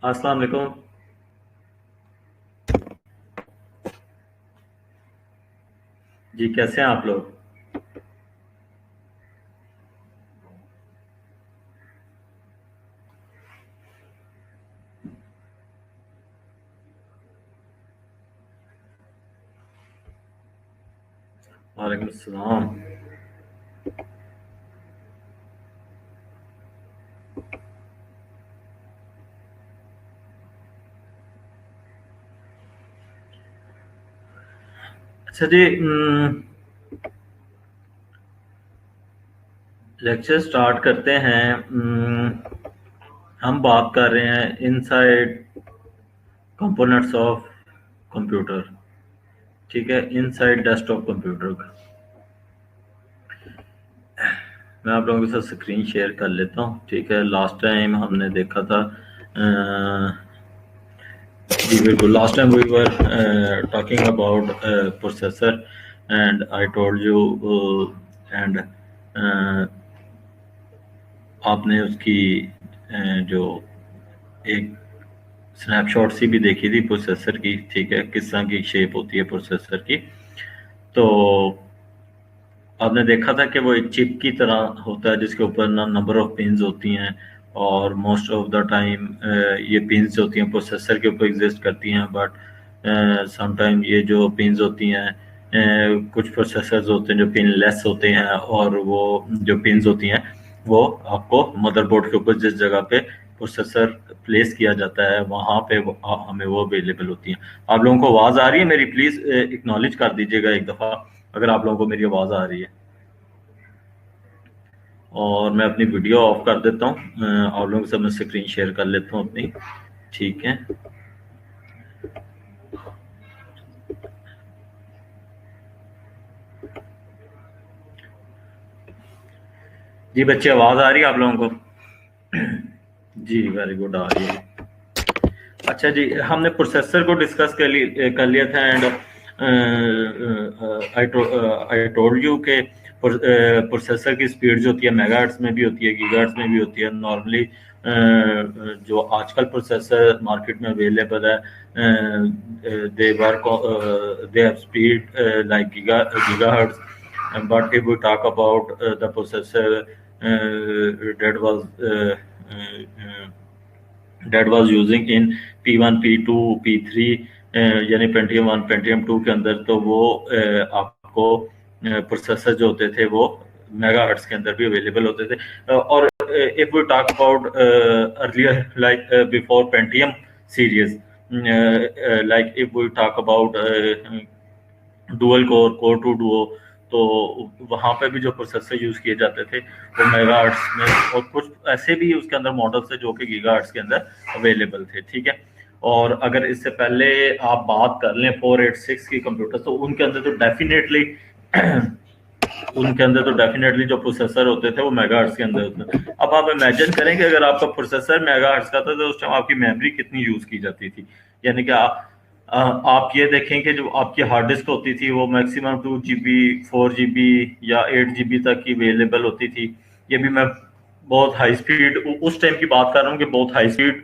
अस्सलाम वालेकुम। जी, कैसे हैं आप लोग? वालेकुम अस्सलाम। अच्छा जी, लेक्चर स्टार्ट करते हैं। हम बात कर रहे हैं इनसाइड कंपोनेंट्स ऑफ कंप्यूटर। ठीक है, इनसाइड डेस्कटॉप कंप्यूटर का। मैं आप लोगों के साथ स्क्रीन शेयर कर लेता हूँ। ठीक है, लास्ट टाइम हमने देखा था। जी बिल्कुल, last time we were talking about processor and I told you and आपने उसकी जो एक स्नैपशॉट सी भी देखी थी प्रोसेसर की। ठीक है, किस तरह की शेप होती है प्रोसेसर की। तो आपने देखा था कि वो एक चिप की तरह होता है जिसके ऊपर ना नंबर ऑफ पिन्स होती हैं, और मोस्ट ऑफ द टाइम ये पिन्स होती हैं प्रोसेसर के ऊपर एग्जिस्ट करती हैं। बट समटाइम ये जो पिन्स होती हैं, कुछ प्रोसेसर्स होते हैं जो पिन लेस होते हैं, और वो जो पिन्स होती हैं वो आपको मदरबोर्ड के ऊपर जिस जगह पे प्रोसेसर प्लेस किया जाता है वहाँ पे हमें वो अवेलेबल होती हैं। आप लोगों को आवाज़ आ रही है मेरी? प्लीज़ एक्नॉलेज कर दीजिएगा एक दफ़ा अगर आप लोगों को मेरी आवाज़ आ रही है। और मैं अपनी वीडियो ऑफ कर देता हूँ। आप लोगों के साथ मैं स्क्रीन शेयर कर लेता हूँ अपनी। ठीक है जी बच्चे, आवाज़ आ रही है आप लोगों को? जी वेरी गुड, आ रही है। अच्छा जी, हमने प्रोसेसर को डिस्कस कर लिया था। एंड आई टोल्ड यू के प्रोसेसर की स्पीड जो होती है मेगाहर्ट्ज में भी होती है, गीगाहर्ट्ज में भी होती है। नॉर्मली जो आजकल प्रोसेसर मार्केट में अवेलेबल है, they work they have speed like gigahertz. But if we talk about the processor that was that was using in P1 P2 P3, यानी पेंटियम 1 पेंटियम 2 के अंदर, तो वो आपको प्रोसेसर जो होते थे वो मेगाहर्ट्ज के अंदर भी अवेलेबल होते थे। और if we talk about earlier like before Pentium series, like if we talk about dual core core two duo, तो वहाँ पे भी जो प्रोसेसर यूज़ किए जाते थे वो मेगाहर्ट्ज में, और कुछ ऐसे भी उसके अंदर मॉडल्स थे जो कि गीगाहर्ट्ज के अंदर अवेलेबल थे। ठीक है, और अगर इससे पहले आप बात कर लें 486 की कंप्यूटर, तो उनके अंदर तो डेफिनेटली जो प्रोसेसर होते थे वो मेगाहर्ट्ज के अंदर होते थे। अब आप इमेजिन करें कि अगर आपका प्रोसेसर मेगाहर्ट्ज का था तो उस टाइम आपकी मेमोरी कितनी यूज़ की जाती थी। यानी कि आप ये देखें कि जो आपकी हार्ड डिस्क होती थी वो मैक्सिमम 2 GB 4 GB या 8 GB तक की अवेलेबल होती थी। ये भी मैं बहुत हाई स्पीड उस टाइम की बात कर रहा हूँ कि बहुत हाई स्पीड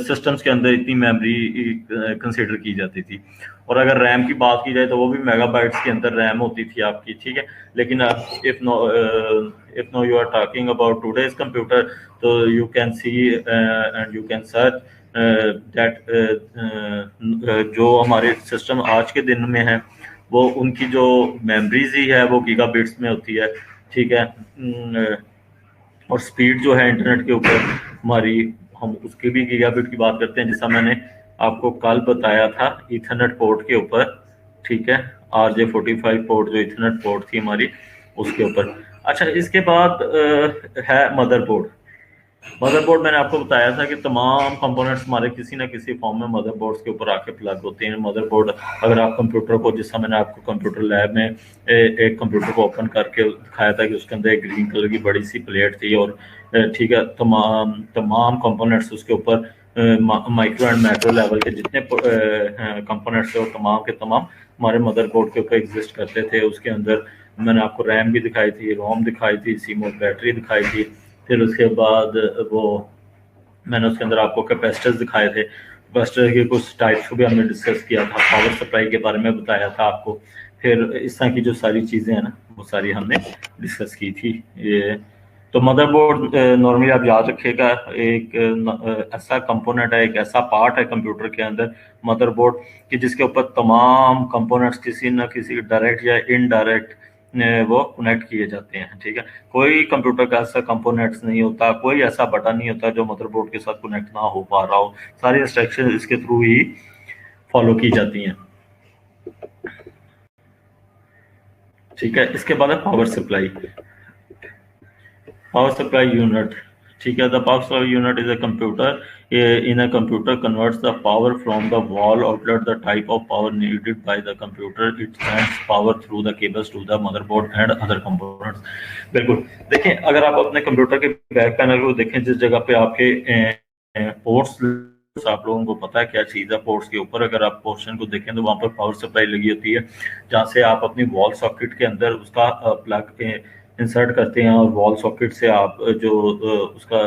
सिस्टम्स के अंदर इतनी मेमोरी कंसिडर की जाती थी। और अगर रैम की बात की जाए तो वो भी मेगाबाइट्स के अंदर रैम होती थी आपकी। ठीक है, लेकिन if no you are talking about today's computer, तो you can see and you can search that जो हमारे सिस्टम आज के दिन में है वो उनकी जो मेमोरीज ही है वो गीगाबिट्स में होती है। ठीक है, और स्पीड जो है इंटरनेट के ऊपर हमारी, हम उसकी भी गीगाबिट की बात करते हैं, जैसा मैंने आपको कल बताया था ईथरनेट पोर्ट के ऊपर। ठीक है, RJ45 पोर्ट जो ईथरनेट पोर्ट थी हमारी उसके ऊपर। अच्छा, इसके बाद है मदरबोर्ड। मदरबोर्ड मैंने आपको बताया था कि तमाम कंपोनेंट्स हमारे किसी ना किसी फॉर्म में मदरबोर्ड्स के ऊपर आके प्लग होते हैं। मदरबोर्ड, अगर आप कंप्यूटर को, जिस समय मैंने आपको कंप्यूटर लैब में एक कंप्यूटर को ओपन करके दिखाया था कि उसके अंदर एक ग्रीन कलर की बड़ी सी प्लेट थी, और ठीक है, तमाम तमाम कंपोनेंट्स उसके ऊपर माइक्रो एंड मैक्रो लेवल के जितने कंपोनेंट्स थे वो तमाम के तमाम हमारे मदरबोर्ड के ऊपर एग्जिस्ट करते थे। उसके अंदर मैंने आपको रैम भी दिखाई थी, रोम दिखाई थी, सीमोस बैटरी दिखाई थी। फिर उसके बाद वो मैंने उसके अंदर आपको कैपेसिटर्स दिखाए थे, कैपेसिटर के कुछ टाइप्स को भी हमने डिस्कस किया था, पावर सप्लाई के बारे में बताया था आपको। फिर इस तरह की जो सारी चीज़ें हैं ना, वो सारी हमने डिस्कस की थी। ये तो मदरबोर्ड नॉर्मली आप याद रखिएगा, एक ऐसा कंपोनेंट है, एक ऐसा पार्ट है कंप्यूटर के अंदर, मदरबोर्ड, कि जिसके ऊपर तमाम कंपोनेंट्स किसी न किसी डायरेक्ट या इनडायरेक्ट वो कनेक्ट किए जाते हैं। ठीक है, कोई कंप्यूटर का ऐसा कंपोनेंट्स नहीं होता, कोई ऐसा बटन नहीं होता जो मदरबोर्ड के साथ कनेक्ट ना हो पा रहा हो, सारी इंस्ट्रक्शन इसके थ्रू ही फॉलो की जाती हैं। ठीक है, इसके बाद है power supply. Power supply unit, ठीक है, the power supply unit is a computer, in a computer converts the power from the wall outlet, the type of power needed by the computer, it sends power through the cables to the motherboard and other components। बिल्कुल, देखें अगर आप अपने computer के back panel को देखें, जिस जगह पे आपके पोर्ट्स, आप लोगों को पता है क्या चीज़ है, पोर्ट्स के ऊपर अगर आप पोर्शन को देखें तो वहाँ पर पावर सप्लाई लगी होती है, जहाँ से आप अपनी वॉल सॉकेट के अंदर उसका प्लग इंसर्ट करते हैं, और वॉल सॉकेट से आप जो उसका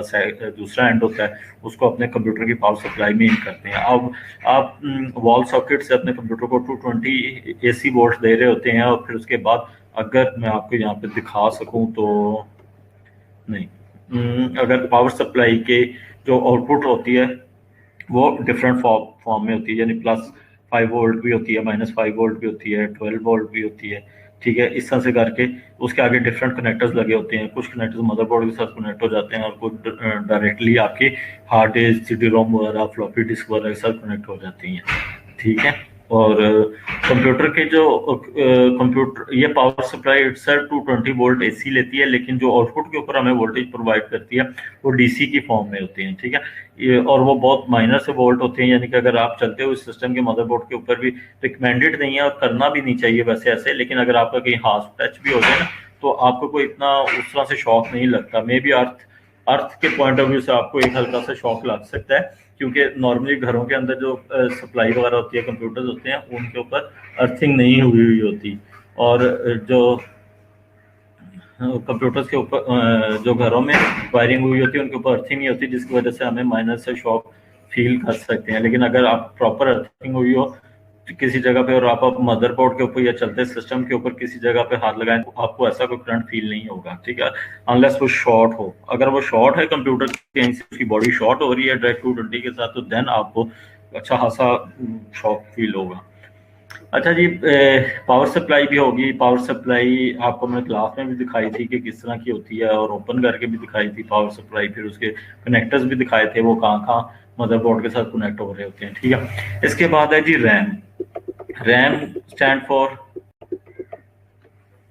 दूसरा एंड होता है उसको अपने कंप्यूटर की पावर सप्लाई में इन करते हैं। अब आप वॉल सॉकेट से अपने कंप्यूटर को 220 AC वोल्ट दे रहे होते हैं, और फिर उसके बाद अगर मैं आपको यहाँ पे दिखा सकूँ तो नहीं, अगर पावर सप्लाई के जो आउटपुट होती है वो डिफरेंट फॉर्म में होती है, यानी +5 वोल्ट भी होती है, -5 वोल्ट भी होती है, 12 वोल्ट भी होती है। ठीक है, इस तरह से करके उसके आगे डिफरेंट कनेक्टर्स लगे होते हैं, कुछ कनेक्टर्स मदरबोर्ड के साथ कनेक्ट हो जाते हैं, और कुछ डायरेक्टली आपके हार्ड डिस्क, CD रोम वगैरह, फ्लॉपी डिस्क वगैरह के साथ कनेक्ट हो जाती हैं। ठीक है, और कंप्यूटर के जो कंप्यूटर, ये power supply itself 220 volt AC लेती है, लेकिन जो आउटपुट के ऊपर हमें वोल्टेज प्रोवाइड करती है वो DC की फॉर्म में होती है। ठीक है, ये और वो बहुत माइनर से वोल्ट होते हैं, यानी कि अगर आप चलते हुए सिस्टम के मदरबोर्ड के ऊपर भी रिकमेंडेड नहीं है और करना भी नहीं चाहिए वैसे ऐसे, लेकिन अगर आपका कहीं हाथ टच भी हो जाए ना तो आपको कोई इतना उस तरह से शॉक नहीं लगता। मे बी अर्थ के पॉइंट ऑफ व्यू से आपको एक हल्का सा शॉक लग सकता है, क्योंकि नॉर्मली घरों के अंदर जो सप्लाई वगैरह होती है, कंप्यूटर्स होते हैं, उनके ऊपर अर्थिंग नहीं हुई होती, और जो कंप्यूटर्स के ऊपर जो घरों में वायरिंग हुई होती है उनके ऊपर अर्थिंग नहीं होती, जिसकी वजह से हमें माइनर से शॉक फील कर सकते हैं। लेकिन अगर आप प्रॉपर अर्थिंग हुई हो किसी जगह पे, और आप मदरबोर्ड के ऊपर या चलते सिस्टम के ऊपर किसी जगह पे हाथ लगाएं, तो आपको ऐसा कोई करंट फील नहीं होगा। ठीक है, अनलेस वो शॉर्ट हो। अगर वो शॉर्ट है कंप्यूटर कहीं से, उसकी बॉडी शॉर्ट हो रही है डायरेक्ट 220 के साथ, तो देन आपको अच्छा खासा शॉक फील होगा। अच्छा जी, पावर सप्लाई भी होगी। पावर सप्लाई आपको मैंने क्लास में भी दिखाई थी कि किस तरह की होती है, और ओपन करके भी दिखाई थी पावर सप्लाई, फिर उसके कनेक्टर्स भी दिखाए थे, वो कहाँ कहाँ मदरबोर्ड के साथ कनेक्ट हो रहे होते हैं। ठीक है, इसके बाद है जी RAM. RAM stand for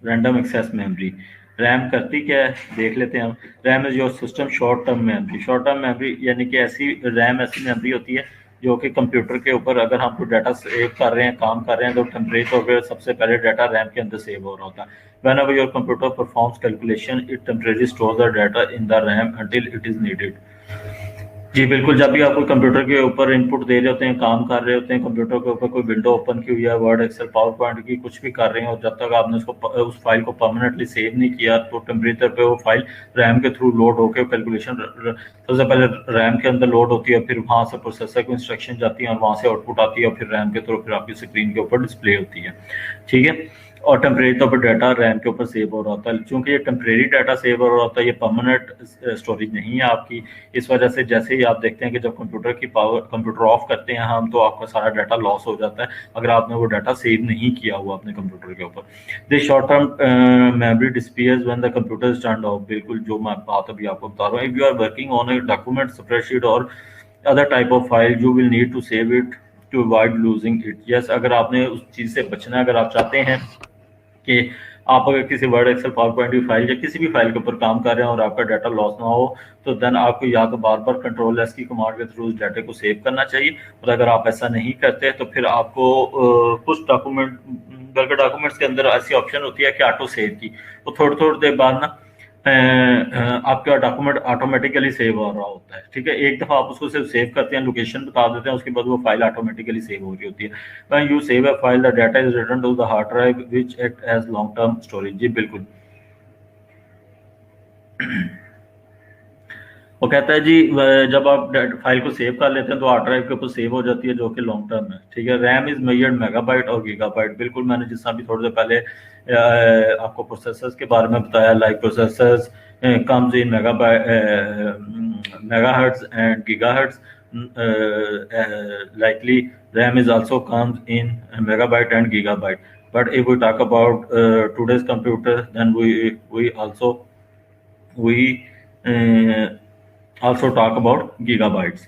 random access memory. RAM करती क्या है देख लेते हैं हम। RAM is your system short term memory. Short term memory यानी कि ऐसी रैम, ऐसी मेमोरी होती है जो कि कंप्यूटर के ऊपर अगर हम कोई डाटा सेव कर रहे हैं, काम कर रहे हैं, तो टेम्परेरी तौर पर सबसे पहले डाटा रैम के अंदर सेव हो रहा होता है। whenever your computer performs calculation, it temporarily stores the data in the RAM until it is needed। जी बिल्कुल, जब भी आप कोई कंप्यूटर के ऊपर इनपुट दे रहे होते हैं, काम कर रहे होते हैं, कंप्यूटर के ऊपर कोई विंडो ओपन की हुई है, वर्ड, एक्सेल, पावर पॉइंट की कुछ भी कर रहे हैं, और जब तक आपने उस फाइल को परमानेंटली सेव नहीं किया, तो टेम्परेरी तौर पे वो फाइल रैम के थ्रू लोड होकर कैलकुलेशन सबसे पहले रैम के अंदर लोड होती है, फिर वहाँ से प्रोसेसर को इंस्ट्रक्शन जाती है, और वहाँ से आउटपुट आती है, और फिर रैम के थ्रू फिर आपकी स्क्रीन के ऊपर डिस्प्ले होती है। ठीक है, और टेम्परेरी तौर पर डाटा रैम के ऊपर सेव हो रहा होता है। चूंकि ये टेम्परेरी डाटा सेव हो रहा होता है, ये परमानेंट स्टोरेज नहीं है आपकी। इस वजह से जैसे ही आप देखते हैं कि जब कंप्यूटर ऑफ करते हैं हम, तो आपका सारा डाटा लॉस हो जाता है, अगर आपने वो डाटा सेव नहीं किया हुआ अपने कंप्यूटर के ऊपर। This short term memory disappears when the computer is turned off. बिल्कुल, जो मैं बात अभी आपको बता रहा हूँ, if you are working on a document, spreadsheet or other type of file, you will need to save it to avoid losing it. Yes, अगर आपने उस चीज़ से बचना है, अगर आप चाहते हैं कि आप अगर किसी वर्ड, एक्सेल, पावर पॉइंट की फाइल या किसी भी फाइल के ऊपर काम कर रहे हैं और आपका डाटा लॉस ना हो, तो देन आपको या तो बार बार कंट्रोल एस की कमांड के थ्रू उस डाटा को सेव करना चाहिए। और अगर आप ऐसा नहीं करते तो फिर आपको कुछ डॉक्यूमेंट्स के अंदर ऐसी ऑप्शन होती है कि ऑटो सेव की, तो थोड़ी थोड़ी देर बाद ना आपका डॉक्यूमेंट ऑटोमेटिकली सेव हो रहा होता है। ठीक है, एक दफ़ा आप उसको सिर्फ सेव करते हैं, लोकेशन बता देते हैं, उसके बाद वो फाइल ऑटोमेटिकली सेव हो रही होती है। When you save a file, the data is returned to the hard drive, which act as long term storage। जी बिल्कुल। वो कहता है जी जब आप फाइल को सेव कर लेते हैं तो हार्ड ड्राइव के ऊपर सेव हो जाती है, जो कि लॉन्ग टर्म है। ठीक है, रैम इज मेजर्ड मेगाबाइट और गीगाबाइट। बिल्कुल, मैंने जिस तरह भी थोड़ी देर पहले आपको प्रोसेसर्स के बारे में बताया, like processors comes in megabyte, megahertz and gigahertz. Likely RAM is also comes in megabyte and gigabyte. But if we talk about today's computer, then we also talk about gigabytes.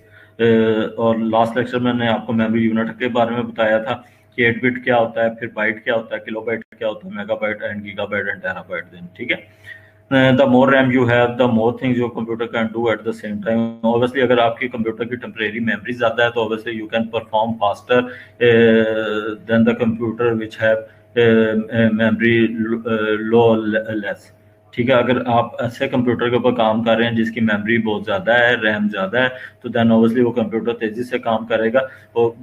और last lecture में मैंने आपको memory unit के बारे में बताया था कि 8 बिट क्या होता है, फिर बाइट क्या होता है, किलोबाइट क्या होता है, megabyte and gigabyte and terabyte then. ठीक है, the more RAM you have, the more things your computer can do at the same time. Obviously, अगर आपकी कंप्यूटर की टेम्परेरी मेमोरी ज़्यादा है तो obviously you can perform faster than the computer which have memory low less. ठीक है, अगर आप ऐसे कंप्यूटर के ऊपर काम कर रहे हैं जिसकी मेमोरी बहुत ज़्यादा है, रैम ज़्यादा है, तो देन ऑब्वियसली वो कंप्यूटर तेज़ी से काम करेगा, और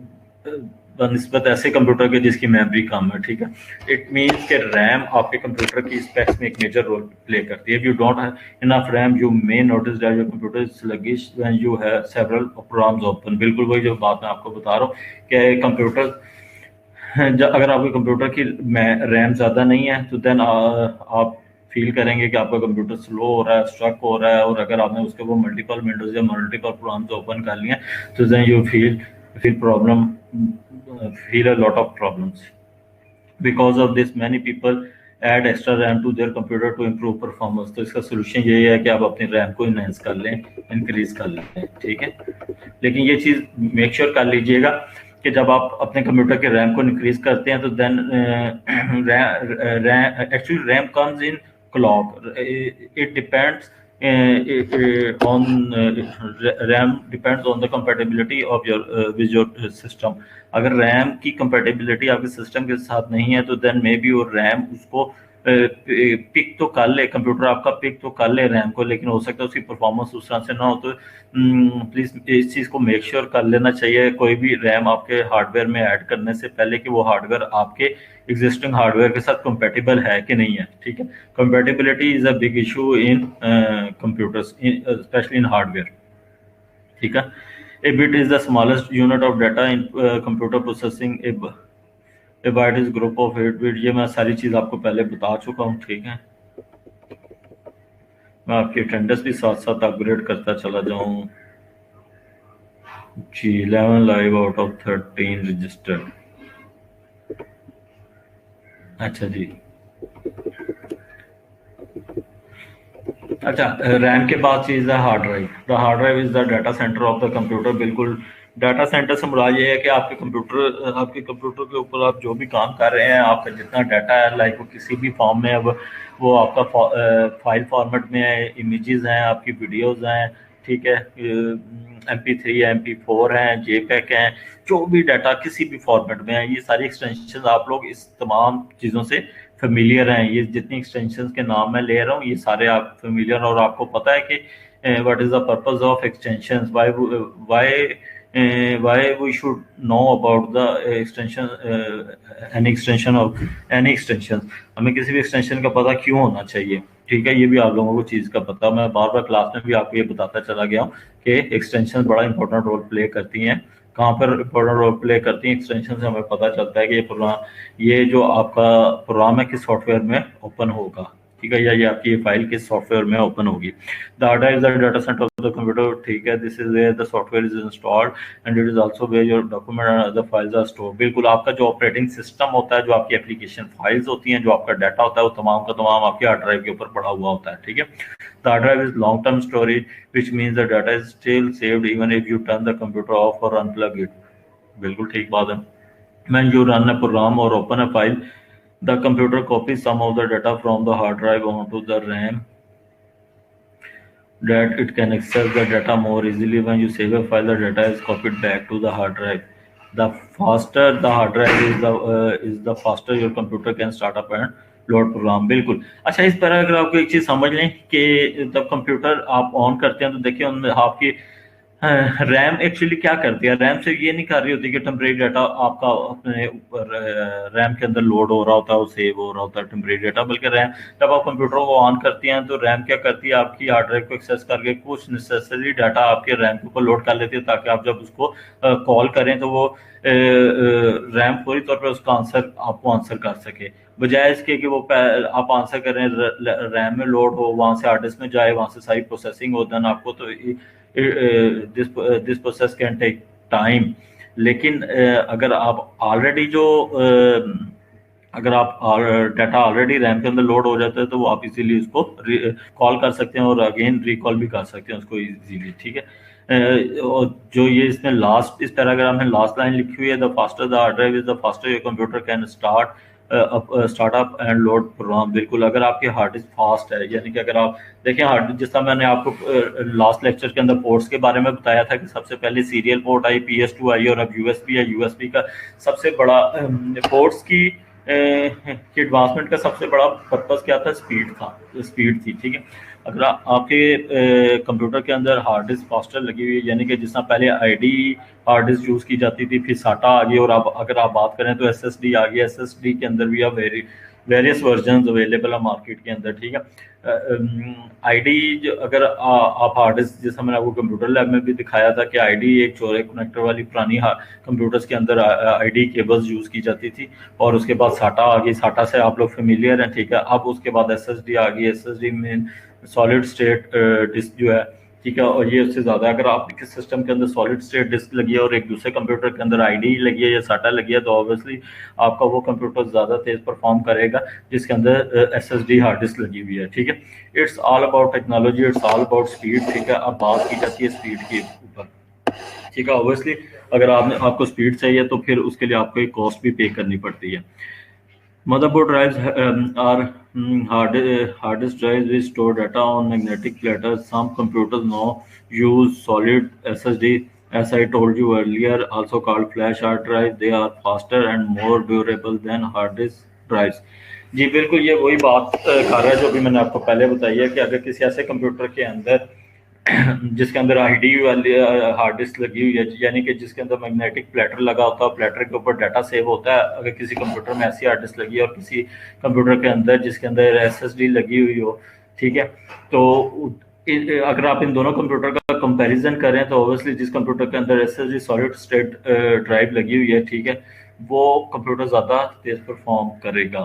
बनिस्बत ऐसे कंप्यूटर के जिसकी मेमोरी कम है। ठीक है, इट मीन्स कि रैम आपके कंप्यूटर की स्पेक्स में एक मेजर रोल प्ले करती है। If you don't have enough RAM, you may notice that your computer is sluggish when you have several programs open. बिल्कुल वही जो बात मैं आपको बता रहा हूँ कि कंप्यूटर, अगर आपके कंप्यूटर की रैम ज़्यादा नहीं है तो देन आप फील करेंगे कि आपका कंप्यूटर स्लो हो रहा है, स्ट्रक हो रहा है, और अगर आपने उसके वो मल्टीपल विंडोज या मल्टीपल प्रोग्राम्स ओपन कर लिए तो then you feel problem, feel a lot of problems. Because of this, many people add extra RAM to their computer to improve performance. तो इसका सोल्यूशन यही है कि आप अपनी रैम को इनहेंस कर लें, इंक्रीज कर लें। ठीक है, लेकिन ये चीज़ मेक श्योर कर लीजिएगा कि जब आप अपने कंप्यूटर के रैम को इंक्रीज करते हैं तो then actually RAM comes in clock. It depends on RAM depends on the compatibility of your with your system. अगर रैम की कंपेटेबिलिटी आपके सिस्टम के साथ नहीं है तो देन मे बी वो रैम उसको पिक तो कर ले, कंप्यूटर आपका पिक तो कर ले रैम को, लेकिन हो सकता है उसकी परफॉर्मेंस उस तरह से ना हो। तो प्लीज़ इस चीज़ को मेक श्योर कर लेना चाहिए कोई भी रैम आपके हार्डवेयर में ऐड करने से पहले कि वो हार्डवेयर आपके एग्जिस्टिंग हार्डवेयर के साथ कंपेटेबल है कि नहीं है। ठीक है, compatibility is a big issue in computers, specially in hardware. ठीक है, a bit is the smallest unit of data in computer processing. A byte is group of 8 bit। ये मैं सारी चीज़ आपको पहले बता चुका हूँ। ठीक है, मैं आपकी अटेंडेंस भी साथ साथ अपग्रेड करता चला जाऊँ जी। 11 लाइव आउट ऑफ 13 रजिस्टर्ड। अच्छा जी, अच्छा, रैम के बाद चीज़ है hard drive. The hard drive is the data center of the computer. बिल्कुल, डाटा सेंटर से मुराद ये है कि आपके कंप्यूटर के ऊपर आप जो भी काम कर रहे हैं, आपका जितना डाटा है, लाइक वो किसी भी फॉर्म में, अब वो आपका फाइल फॉर्मेट में है, इमेजेस हैं, आपकी वीडियोस हैं, ठीक है, MP3 है, MP4 हैं, JPEG हैं, जो भी डाटा किसी भी फॉर्मेट में है, ये सारी एक्सटेंशन आप लोग इस तमाम चीज़ों से फेमिलियर हैं। ये जितनी एक्सटेंशंस के नाम मैं ले रहा हूँ ये सारे आप फेमिलियर, और आपको पता है कि what is the purpose of extensions, why we should know about the extension, any extension of any extension. हमें किसी भी एक्सटेंशन का पता क्यों होना चाहिए। ठीक है, ये भी आप लोगों को चीज़ का पता, मैं बार बार क्लास में भी आपको ये बताता चला गया हूँ कि एक्सटेंशन बड़ा इंपॉर्टेंट रोल प्ले करती हैं। कहाँ पर इंपॉर्टेंट रोल प्ले करती हैं? एक्सटेंशन से हमें पता चलता है कि ये जो आपका प्रोग्राम है किस सॉफ्टवेयर में ओपन होगा। ठीक है, या ये आपकी ये फाइल किस सॉफ्टवेयर में ओपन होगी। Data is the data center of the computer. ठीक है, this is where the software is installed and it is also where your document and other files are stored. बिल्कुल, आपका जो ऑपरेटिंग सिस्टम होता है, जो आपकी एप्लीकेशन फाइल्स होती हैं, जो आपका डाटा होता है, वो तमाम का तमाम आपके हार्ड ड्राइव के ऊपर पड़ा हुआ होता है। ठीक है, the hard drive is long term storage which means the data is still saved even if U turn the computer of और अनप्लग इट। बिल्कुल ठीक बात है। When you run a program or open a file, the computer copies some of the data from the hard drive onto the RAM that it can access the data more easily. When you save a file, the data is copied back to the hard drive. The faster the hard drive is the faster your computer can start up and load program. बिल्कुल। अच्छा, इस paragraph को एक चीज़ समझ लें कि जब computer आप ऑन करते हैं तो देखिए उनमें आपकी रैम एक्चुअली क्या करती है, रैम से ये नहीं कर रही होती कि टेम्परेरी डाटा आपका अपने ऊपर रैम के अंदर लोड हो रहा होता है, वो सेव हो रहा होता है टेम्परेरी डाटा, बल्कि रैम जब आप कंप्यूटर को ऑन करती हैं तो रैम क्या करती है, आपकी हार्ड ड्राइव को एक्सेस करके कुछ नेसेसरी डाटा आपके रैम के ऊपर लोड कर लेती है, ताकि आप जब उसको कॉल करें तो वो रैम फौरी तौर पर उसका आंसर आपको आंसर कर सके, बजाय इसके कि वो आप आंसर करें रैम में लोड हो, वहां से हार्ड डिस्क में जाए, वहां से सारी प्रोसेसिंग हो, देन आपको तो this process can take time. लेकिन अगर आप ऑलरेडी जो अगर आप डाटा ऑलरेडी रैम के अंदर लोड हो जाता है तो वो आप इजीली उसको कॉल कर सकते हैं और अगेन रिकॉल भी कर सकते हैं उसको इजीली, ठीक है। और जो ये इसमें लास्ट इस पैराग्राफ में लास्ट लाइन लिखी हुई है, the faster the hard drive is the faster your computer can start up and load program. बिल्कुल, अगर आपकी हार्ड डिस्क फास्ट है, यानी कि अगर आप देखें हार्ड, जिस तरह मैंने आपको लास्ट लेक्चर के अंदर पोर्ट्स के बारे में बताया था कि सबसे पहले सीरियल पोर्ट आई, PS2 आई, और अब यूएसबी है। यूएसबी का सबसे बड़ा पोर्ट्स की एडवांसमेंट का सबसे बड़ा पर्पस क्या था, स्पीड था, स्पीड थी, ठीक है। अगर आपके कंप्यूटर के अंदर हार्ड डिस्क फास्टर लगी हुई है, यानी कि जिस तरह पहले आईडी हार्ड डिस्क यूज़ की जाती थी, फिर साटा आ गई, और अब अगर आप बात करें तो एसएसडी आ गई। एसएसडी के अंदर भी अब वेरियस वर्जन अवेलेबल है मार्केट के अंदर, ठीक है। आईडी अगर आप हार्ड डिस्क, जैसा मैंने आपको कंप्यूटर लैब में भी दिखाया था कि आईडी एक चौड़े कनेक्टर वाली पुरानी कंप्यूटर्स के अंदर आईडी केबल्स यूज़ की जाती थी, और उसके बाद साटा आ गई। साटा से आप लोग फेमिलियर हैं, ठीक है। अब उसके बाद एसएसडी आ गई। एसएसडी में सॉलिड स्टेट डिस्क जो है, ठीक है, और ये उससे ज़्यादा अगर आपके सिस्टम के अंदर सॉलिड स्टेट डिस्क लगी है और एक दूसरे कंप्यूटर के अंदर आईडी लगी है या साटा लगी है, तो ऑब्वियसली आपका वो कंप्यूटर ज़्यादा तेज़ परफॉर्म करेगा जिसके अंदर एसएसडी हार्ड डिस्क लगी हुई है, ठीक है। It's all about technology, it's all about speed, ठीक है। अब बात की जाती है स्पीड के ऊपर, ठीक है। ऑब्वियसली अगर आपको स्पीड चाहिए तो फिर उसके लिए आपको एक कॉस्ट भी पे करनी पड़ती है। Motherboard drives are hard disk drives which store data on magnetic platters. Some computers now use solid SSD, as I told you earlier, also called flash hard drive. They are faster and more durable than hard disk drives. जी बिल्कुल, ये वही बात कर रहा है जो भी मैंने आपको पहले बताई है कि अगर किसी ऐसे कंप्यूटर के अंदर जिसके अंदर आईडी वाली हार्ड डिस्क लगी हुई है, यानी कि जिसके अंदर मैग्नेटिक प्लेटर लगा होता है, प्लेटर के ऊपर डाटा सेव होता है। अगर किसी कंप्यूटर में ऐसी हार्ड डिस्क लगी है और किसी कंप्यूटर के अंदर जिसके अंदर एसएसडी लगी हुई हो, ठीक है, तो अगर आप इन दोनों कंप्यूटर का कंपैरिजन करें तो ऑब्वियसली जिस कंप्यूटर के अंदर एसएसडी सॉलिड स्टेट ड्राइव लगी हुई है, ठीक है, वो कंप्यूटर ज़्यादा तेज परफॉर्म करेगा।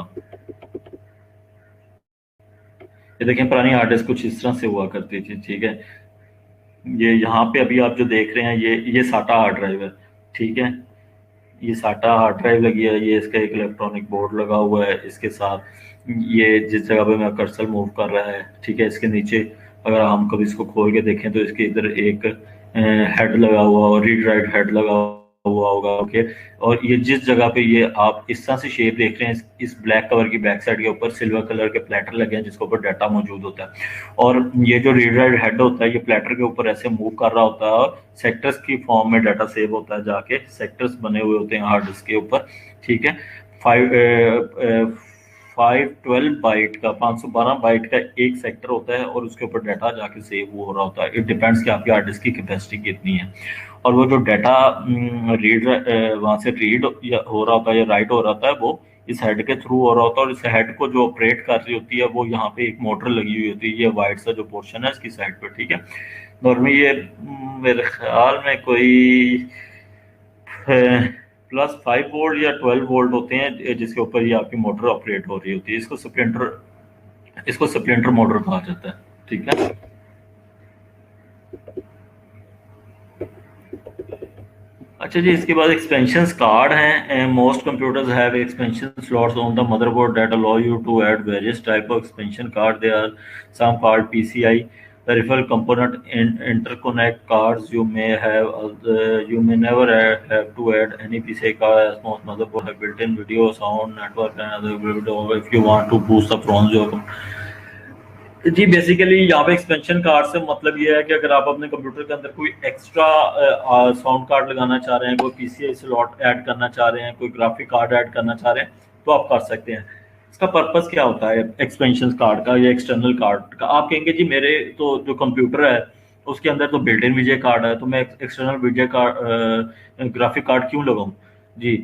ये देखें, पुरानी हार्ड डिस्क कुछ इस तरह से हुआ करती थी, ठीक है। ये यहाँ पे अभी आप जो देख रहे हैं ये साटा हार्ड ड्राइव है, ठीक है। ये साटा हार्ड ड्राइव लगी है, ये इसका एक इलेक्ट्रॉनिक बोर्ड लगा हुआ है इसके साथ। ये जिस जगह पे मैं कर्सर मूव कर रहा है, ठीक है, इसके नीचे अगर हम कभी इसको खोल के देखें तो इसके इधर एक हेड लगा हुआ और रीड राइट हेड लगा हुआ होगा, ओके। और ये जिस जगह पे ये आप इस तरह से शेप देख रहे हैं, इस ब्लैक कवर की बैक साइड के ऊपर सिल्वर कलर के प्लेटर लगे हैं जिसके ऊपर डाटा मौजूद होता है, और ये जो रीड राइट हेड होता है ये प्लेटर के ऊपर ऐसे मूव कर रहा होता है और सेक्टर्स की फॉर्म में डाटा सेव होता है, जाके सेक्टर्स बने हुए होते हैं हार्ड डिस्क के ऊपर, ठीक है। 512 बाइट का 512 बाइट का एक सेक्टर होता है और उसके ऊपर डाटा जाके सेव हो रहा होता है। इट डिपेंड्स कि आपकी हार्ड डिस्क की कैपेसिटी कितनी है, और वो जो डाटा रीड वहाँ से रीड हो रहा होता है या राइट हो रहा होता है, वो इस हेड के थ्रू हो रहा होता है, और इस हेड को जो ऑपरेट कर रही होती है वो यहाँ पे एक मोटर लगी हुई होती है, ये वाइट सा जो पोर्शन है इसकी साइड पे, ठीक है। नॉर्मली ये मेरे ख्याल में कोई +5 वोल्ट या 12 वोल्ट होते हैं जिसके ऊपर ये आपकी मोटर ऑपरेट हो रही होती है। इसको स्प्लिंटर मोटर कहा जाता है, ठीक है। अच्छा जी, इसके बाद एक्सपेंशन कार्ड हैं। Most computers have expansion slots on the motherboard that allow you to add various type of expansion card. They are some called PCI peripheral component interconnect cards. You may never have to add any PCI card, as most motherboards have built-in video, sound, network and other video if you want to boost the performance of your जी basically यहाँ पे expansion card से मतलब ये है कि अगर आप अपने कंप्यूटर के अंदर कोई एक्स्ट्रा साउंड कार्ड लगाना चाह रहे हैं, कोई PCI स्लॉट ऐड करना चाह रहे हैं, कोई ग्राफिक कार्ड ऐड करना चाह रहे हैं, तो आप कर सकते हैं। इसका पर्पस क्या होता है एक्सपेंशन कार्ड का या एक्सटर्नल कार्ड का? आप कहेंगे जी मेरे तो जो कंप्यूटर है उसके अंदर तो बिल्ट इन वीजे कार्ड है, तो मैं एक्सटर्नल वीजे कार्ड ग्राफिक कार्ड क्यों लगाऊं? जी,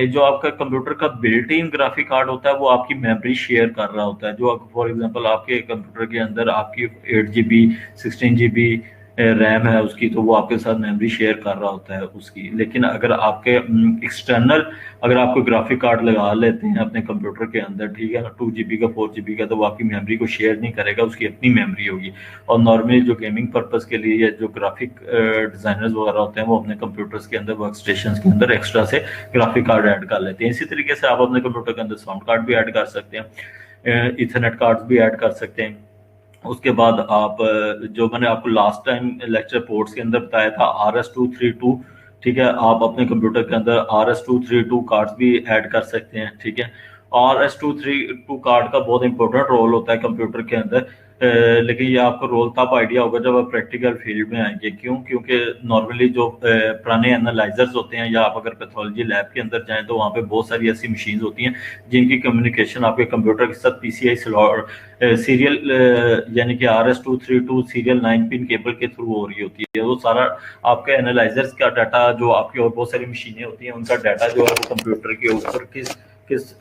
जो आपका कंप्यूटर का बिल्ट इन ग्राफिक कार्ड होता है वो आपकी मेमोरी शेयर कर रहा होता है। जो फॉर एग्जांपल आपके कंप्यूटर के अंदर आपकी 8 GB 16 GB रैम है उसकी, तो वो आपके साथ मेमोरी शेयर कर रहा होता है उसकी। लेकिन अगर आपके एक्सटर्नल अगर आप कोई ग्राफिक कार्ड लगा लेते हैं अपने कंप्यूटर के अंदर, ठीक है ना, 2 GB का 4 GB का, तो वो आपकी मेमोरी को शेयर नहीं करेगा, उसकी अपनी मेमोरी होगी। और नॉर्मली जो गेमिंग पर्पस के लिए या जो ग्राफिक डिजाइनर्स वगैरह होते हैं वो अपने कंप्यूटर्स के अंदर वर्क स्टेशन के अंदर एक्स्ट्रा से ग्राफिक कार्ड ऐड कर लेते हैं। इसी तरीके से आप अपने कंप्यूटर के अंदर साउंड कार्ड भी ऐड कर सकते हैं, इथरनेट कार्ड भी ऐड कर सकते हैं। उसके बाद आप जो मैंने आपको लास्ट टाइम लेक्चर पोर्ट्स के अंदर बताया था, RS-232, ठीक है, आप अपने कंप्यूटर के अंदर RS-232 कार्ड्स भी ऐड कर सकते हैं, ठीक है। RS-232 कार्ड का बहुत इंपॉर्टेंट रोल होता है कंप्यूटर के अंदर, लेकिन ये आपको रोल तब आइडिया होगा जब आप प्रैक्टिकल फील्ड में आएंगे। क्यों? क्योंकि नॉर्मली जो पुराने एनालाइजर्स होते हैं, या आप अगर पैथोलॉजी लैब के अंदर जाएं तो वहाँ पे बहुत सारी ऐसी मशीन होती हैं जिनकी कम्युनिकेशन आपके कंप्यूटर के साथ PCI स्लॉट सीरियल यानी कि RS-232 सीरियल 9 पिन केबल के थ्रू हो रही होती है। वो सारा आपके एनालाइजर्स का डाटा, जो आपकी और बहुत सारी मशीनें होती हैं उनका डाटा जो है वो कंप्यूटर के ऊपर किस किस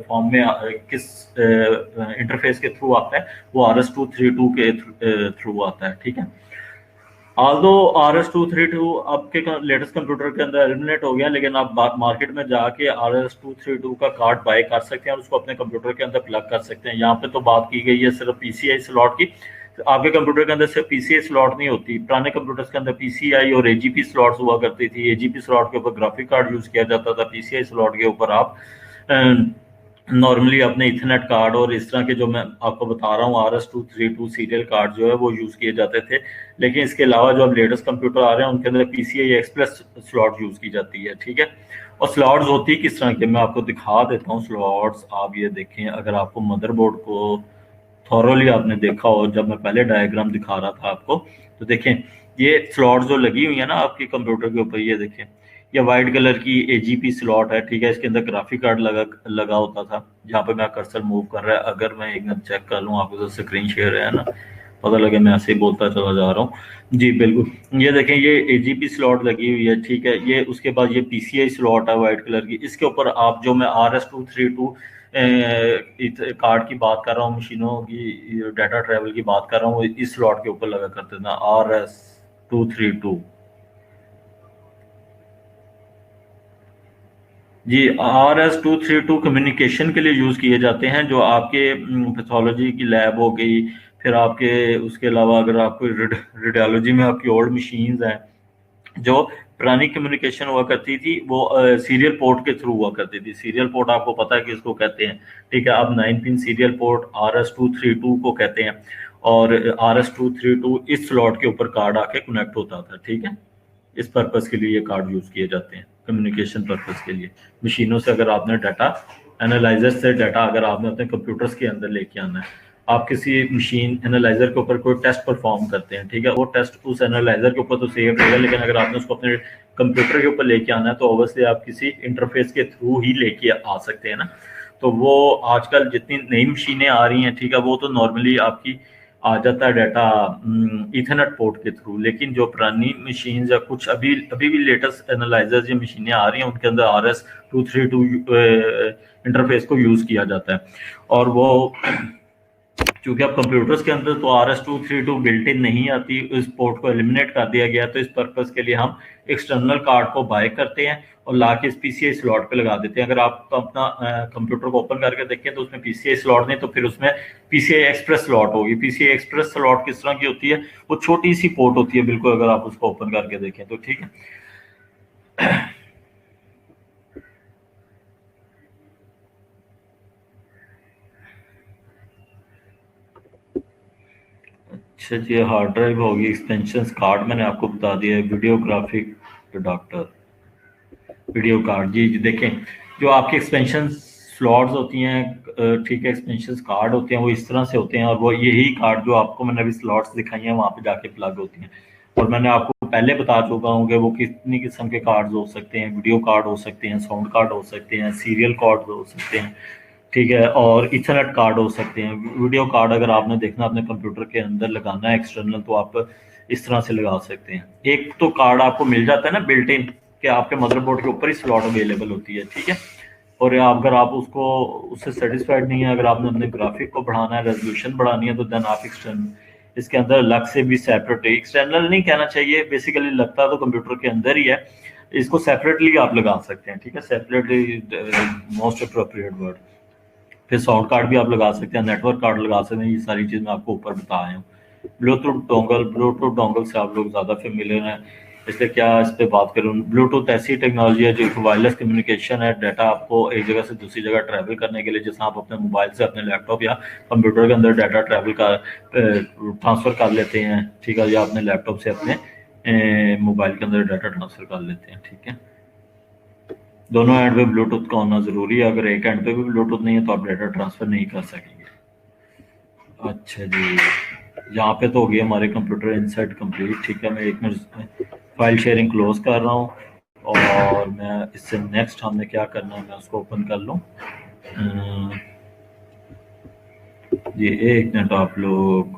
फॉर्म में किस इंटरफेस के थ्रू आता है, वो RS-232 के थ्रू आता है, ठीक है। ऑल्दो RS-232 आपके लेटेस्ट कंप्यूटर के अंदर एलिमिनेट हो गया, लेकिन आप मार्केट में जाके RS-232 का कार्ड बाय कर सकते हैं और उसको अपने कंप्यूटर के अंदर प्लग कर सकते हैं। यहाँ पे तो बात की गई है सिर्फ PCI स्लॉट की। आपके कंप्यूटर के अंदर सिर्फ PCI स्लॉट नहीं होती, पुराने कंप्यूटर्स के अंदर PCI और AGP स्लॉट्स हुआ करती थी। AGP स्लॉट के ऊपर ग्राफिक कार्ड यूज किया जाता था, PCI स्लॉट के ऊपर आप नॉर्मली अपने इथरनेट कार्ड और इस तरह के जो मैं आपको बता रहा हूँ RS-232 सीरियल कार्ड जो है वो यूज किए जाते थे। लेकिन इसके अलावा जो अब लेटेस्ट कंप्यूटर आ रहे हैं उनके अंदर PCI एक्सप्रेस स्लॉट यूज की जाती है, ठीक है। और स्लॉट्स होती है किस तरह के, मैं आपको दिखा देता हूँ स्लॉट्स। आप ये देखें, अगर आपको मदरबोर्ड को थॉरोली आपने देखा हो, जब मैं पहले डायग्राम दिखा रहा था आपको, तो देखें ये स्लॉट जो लगी हुई है ना आपके कंप्यूटर के ऊपर, ये देखें, ये वाइट कलर की AGP स्लॉट है, ठीक है। इसके अंदर ग्राफिक कार्ड लगा होता था। जहाँ पे मैं कर्सर मूव कर रहा है, अगर मैं एक मिनट चेक कर लूँ, आपको तो स्क्रीन शेयर है ना, पता लगे मैं ऐसे ही बोलता चला जा रहा हूँ। जी बिल्कुल, ये देखें ये AGP स्लॉट लगी हुई है, ठीक है। ये उसके बाद ये PCI स्लॉट है वाइट कलर की। इसके ऊपर आप जो मैं RS-232 कार्ड की बात कर रहा हूँ, मशीनों की डाटा ट्रेवल की बात कर रहा हूँ, इस स्लॉट के ऊपर लगा करते थे RS-232। जी, RS-232 कम्युनिकेशन के लिए यूज किए जाते हैं। जो आपके पैथोलॉजी की लैब हो गई, फिर आपके उसके अलावा अगर आपको रेडियोलॉजी में आपकी ओल्ड मशीन्स हैं, जो पुरानी कम्युनिकेशन हुआ करती थी वो सीरियल पोर्ट के थ्रू हुआ करती थी। सीरियल पोर्ट आपको पता है कि इसको कहते हैं, ठीक है। अब 9 पिन सीरियल पोर्ट RS-232 को कहते हैं, और RS-232 इस स्लॉट के ऊपर कार्ड आके कनेक्ट होता था, ठीक है। इस पर्पस के लिए ये कार्ड यूज किए जाते हैं, कम्युनिकेशन पर्पस के लिए। मशीनों से अगर आपने डाटा, एनालाइजर से डाटा अगर आपने अपने कंप्यूटर्स के अंदर लेके आना है, आप किसी मशीन एनालाइजर के ऊपर कोई टेस्ट परफॉर्म करते हैं, ठीक है, वो टेस्ट उस एनालाइजर के ऊपर तो सेव रहेगा, लेकिन अगर आपने उसको अपने कंप्यूटर के ऊपर लेके आना है तो ऑब्वियसली आप किसी इंटरफेस के थ्रू ही लेके आ सकते हैं ना। तो वो आजकल जितनी नई मशीनें आ रही हैं, ठीक है, वो तो नॉर्मली आपकी आ जाता है डाटा इथरनेट पोर्ट के थ्रू। लेकिन जो पुरानी मशीन या कुछ अभी अभी भी लेटेस्ट एनालाइजर्स या मशीनें आ रही हैं उनके अंदर RS-232 इंटरफेस को यूज किया जाता है। और वो क्योंकि अब कंप्यूटर्स के अंदर तो RS-232 बिल्ट इन नहीं आती, इस पोर्ट को एलिमिनेट कर दिया गया। तो इस पर्पस के लिए हम एक्सटर्नल कार्ड को बाय करते हैं और ला के इस PCI स्लॉट पे लगा देते हैं। अगर आप अपना कंप्यूटर को ओपन करके देखें तो उसमें PCI स्लॉट नहीं, तो फिर उसमें PCI एक्सप्रेस स्लॉट होगी। PCI एक्सप्रेस स्लॉट किस तरह की होती है, वो छोटी सी पोर्ट होती है बिल्कुल, अगर आप उसको ओपन करके देखें तो, ठीक है। अच्छा जी, हार्ड ड्राइव होगी, एक्सटेंशन कार्ड मैंने आपको बता दिया है, वीडियोग्राफिक अडाप्टर, वीडियो कार्ड। जी जी देखें, जो आपके एक्सपेंशन स्लॉट्स होती हैं, ठीक है, एक्सपेंशन कार्ड होते हैं, वो इस तरह से होते हैं। और वो यही कार्ड जो आपको मैंने अभी स्लॉट्स दिखाई हैं वहाँ पे जाके प्लग होती हैं। और मैंने आपको पहले बता चुका हूँ कि वो कितनी किस्म के कार्ड्स हो सकते हैं। वीडियो कार्ड हो सकते हैं, साउंड कार्ड हो सकते हैं, सीरियल कार्ड हो सकते हैं, ठीक है, और इथरनेट कार्ड हो सकते हैं। वीडियो कार्ड अगर आपने देखना अपने कंप्यूटर के अंदर लगाना है एक्सटर्नल, तो आप इस तरह से लगा सकते हैं। एक तो कार्ड आपको मिल जाता है ना बिल्ट इन, कि आपके मदरबोर्ड के ऊपर ही स्लॉट अवेलेबल होती है, ठीक है। और अगर आप उसको उससे सेटिस्फाइड नहीं है, अगर आपने अपने ग्राफिक को बढ़ाना है, रेजोल्यूशन बढ़ानी है, तो देन आप एक्सटर्नल इसके अंदर अलग से भी सेपरेट, एक्सटर्नल नहीं कहना चाहिए, बेसिकली लगता तो कंप्यूटर के अंदर ही है, इसको सेपरेटली आप लगा सकते हैं, ठीक है। Separately most appropriate word. फिर साउंड कार्ड भी आप लगा सकते हैं, नेटवर्क कार्ड लगा सकते हैं, ये सारी चीज़ मैं आपको ऊपर बता आया हूँ। ब्लूटूथ डोंगल से आप लोग ज़्यादा फेमिलियर हैं, इसलिए क्या इस पर बात करूँ। ब्लूटूथ ऐसी टेक्नोलॉजी है जो वायरलेस कम्युनिकेशन है, डाटा आपको एक जगह से दूसरी जगह ट्रैवल करने के लिए, जैसे आप अपने मोबाइल से अपने लैपटॉप या कंप्यूटर के अंदर डाटा ट्रैवल का ट्रांसफ़र कर लेते हैं, ठीक है, या अपने लैपटॉप से अपने मोबाइल के अंदर डाटा ट्रांसफ़र कर लेते हैं, ठीक है। दोनों एंड पे ब्लूटूथ का होना ज़रूरी है, अगर एक एंड पे भी ब्लूटूथ नहीं है तो आप डाटा ट्रांसफ़र नहीं कर सकेंगे। अच्छा जी, यहाँ पे तो हो गया हमारे कंप्यूटर इनसाइट कंप्लीट, ठीक है। मैं एक मिनट फाइल शेयरिंग क्लोज कर रहा हूँ, और मैं इससे नेक्स्ट हमने क्या करना है मैं उसको ओपन कर लूँ। ये एक मिनट आप लोग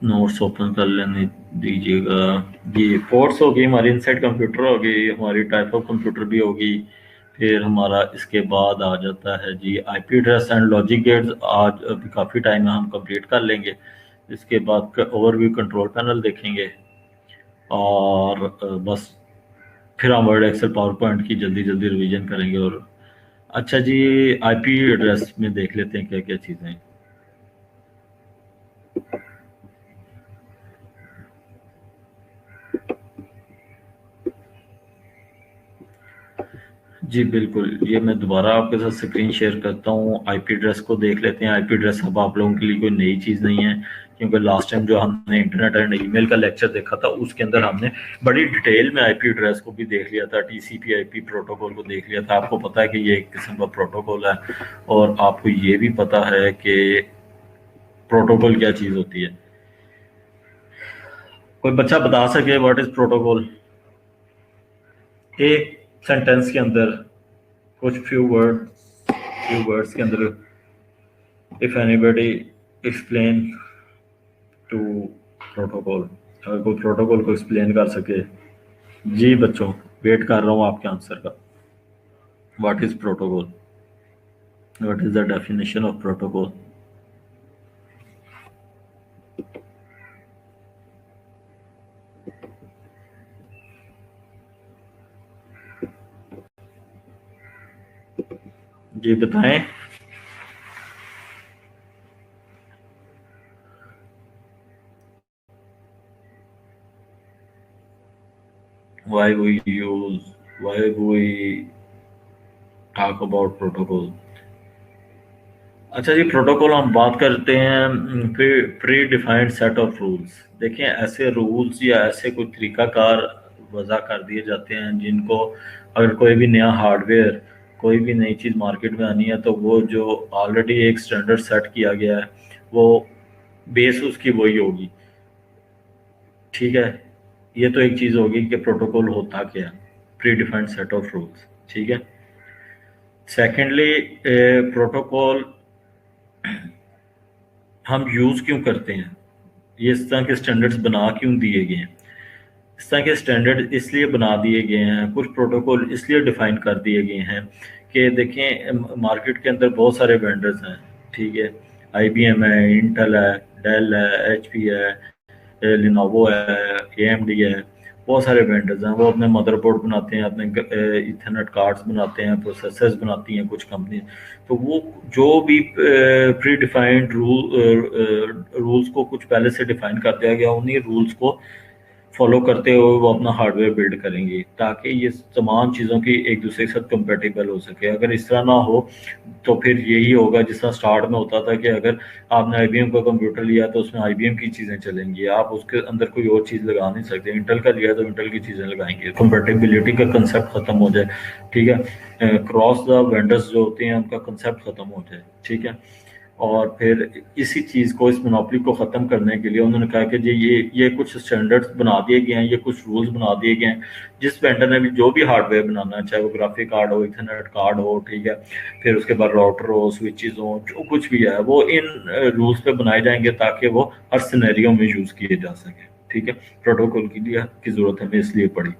नोट्स ओपन कर लेने दीजिएगा। ये पोर्ट्स हो गई हमारी, इनसाइड कंप्यूटर हो गई हमारी, टाइप ऑफ कंप्यूटर भी होगी। फिर हमारा इसके बाद आ जाता है जी IP address and logic gates. आज अभी काफ़ी टाइम है, हम कंप्लीट कर लेंगे। इसके बाद ओवरव्यू कंट्रोल पैनल देखेंगे, और बस फिर हम वर्ड एक्सेल पावर पॉइंट की जल्दी जल्दी रिवीजन करेंगे। और अच्छा जी, आईपी एड्रेस में देख लेते हैं क्या क्या चीज़ें हैं। जी बिल्कुल, ये मैं दोबारा आपके साथ स्क्रीन शेयर करता हूँ, आईपी एड्रेस को देख लेते हैं। आईपी एड्रेस अब आप लोगों के लिए कोई नई चीज़ नहीं है, क्योंकि लास्ट टाइम जो हमने इंटरनेट एंड ईमेल का लेक्चर देखा था उसके अंदर हमने बड़ी डिटेल में आईपी एड्रेस को भी देख लिया था, टीसीपी आईपी प्रोटोकॉल को देख लिया था। आपको पता है कि ये एक किस्म का प्रोटोकॉल है, और आपको ये भी पता है कि प्रोटोकॉल क्या चीज़ होती है। कोई बच्चा बता सके व्हाट इज प्रोटोकॉल, एक सेंटेंस के अंदर, कुछ फ्यू वर्ड्स के अंदर, if anybody explain to protocol. अगर कोई प्रोटोकॉल को एक्सप्लेन कर सके। जी बच्चों, वेट कर रहा हूँ आपके आंसर का। What is protocol, what is the definition of protocol. जी बताएं। why we talk about protocol। अच्छा जी, प्रोटोकॉल हम बात करते हैं pre defined set of rules. देखिए, ऐसे रूल्स या ऐसे कोई तरीकाकार वज़ा कर दिए जाते हैं जिनको अगर कोई भी नया हार्डवेयर, कोई भी नई चीज़ मार्केट में आनी है, तो वो जो ऑलरेडी एक स्टैंडर्ड सेट किया गया है, वो बेस उसकी वही होगी, ठीक है। ये तो एक चीज़ होगी कि प्रोटोकॉल होता क्या है, pre defined set of rules, ठीक है। सेकेंडली, प्रोटोकॉल हम यूज़ क्यों करते हैं, ये इस तरह के स्टैंडर्ड्स बना क्यों दिए गए हैं। इस तरह के स्टैंडर्ड इसलिए बना दिए गए हैं, कुछ प्रोटोकॉल इसलिए डिफाइन कर दिए गए हैं कि देखें मार्केट के अंदर बहुत सारे वेंडर्स हैं, ठीक है। आईबीएम है, इंटेल है, डेल है, एचपी है, लिनोवो है, एएमडी है, बहुत सारे वेंडर्स हैं। वो अपने मदरबोर्ड बनाते हैं, अपने इथरनेट कार्ड्स बनाते हैं, प्रोसेसर्स बनाती हैं कुछ कंपनी। तो वो जो भी प्री डिफाइंड रूल्स को कुछ पहले से डिफाइन कर दिया गया, उन्हीं रूल्स को फॉलो करते हुए वो अपना हार्डवेयर बिल्ड करेंगे, ताकि ये तमाम चीज़ों की एक दूसरे के साथ कंपेटेबल हो सके। अगर इस तरह ना हो तो फिर यही होगा जिस तरह स्टार्ट में होता था कि अगर आपने आईबीएम का कंप्यूटर लिया तो उसमें आईबीएम की चीज़ें चलेंगी, आप उसके अंदर कोई और चीज़ लगा नहीं सकते। इंटेल का लिया तो इंटेल की चीज़ें लगाएंगे, कंपेटेबिलिटी का कंसेप्ट ख़त्म हो जाए, ठीक है। क्रॉस द वेंडर्स जो होते हैं उनका कंसेप्ट ख़त्म हो जाए, ठीक है। और फिर इसी चीज़ को, इस मोनोपोली को ख़त्म करने के लिए उन्होंने कहा कि जी ये कुछ स्टैंडर्ड्स बना दिए गए हैं, ये कुछ रूल्स बना दिए गए हैं। जिस वेंडर ने भी जो भी हार्डवेयर बनाना है, चाहे वो ग्राफिक कार्ड हो, इथरनेट कार्ड हो, ठीक है, फिर उसके बाद राउटर हो, स्विचेस हो, जो कुछ भी है वो इन रूल्स पे बनाए जाएंगे ताकि वो हर सिनेरियो में यूज़ किए जा सके। ठीक है, प्रोटोकॉल की लिए की ज़रूरत हमें इसलिए पड़ी।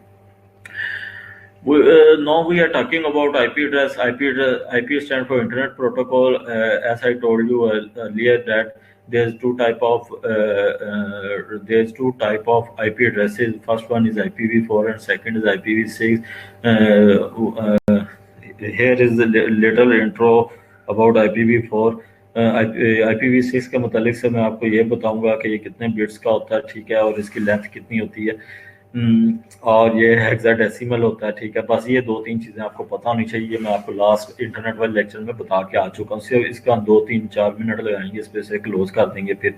Now we are talking about IP address. IP stands for Internet Protocol. As I told you earlier, that there's two type of IP addresses. First one is IPv4 and second is IPv6. Here is a little intro about IPv4. IPv6 के मुतालिक से मैं आपको ये बताऊंगा कि ये कितने बिट्स का होता है, ठीक है, और इसकी लेंथ कितनी होती है। और ये हेक्साडेसिमल होता है, ठीक है। बस ये दो तीन चीज़ें आपको पता होनी चाहिए। मैं आपको लास्ट इंटरनेट वाले लेक्चर में बता के आ चुका हूँ, सिर्फ इसका 2 3 4 मिनट लगाएंगे, इस पे से क्लोज कर देंगे फिर,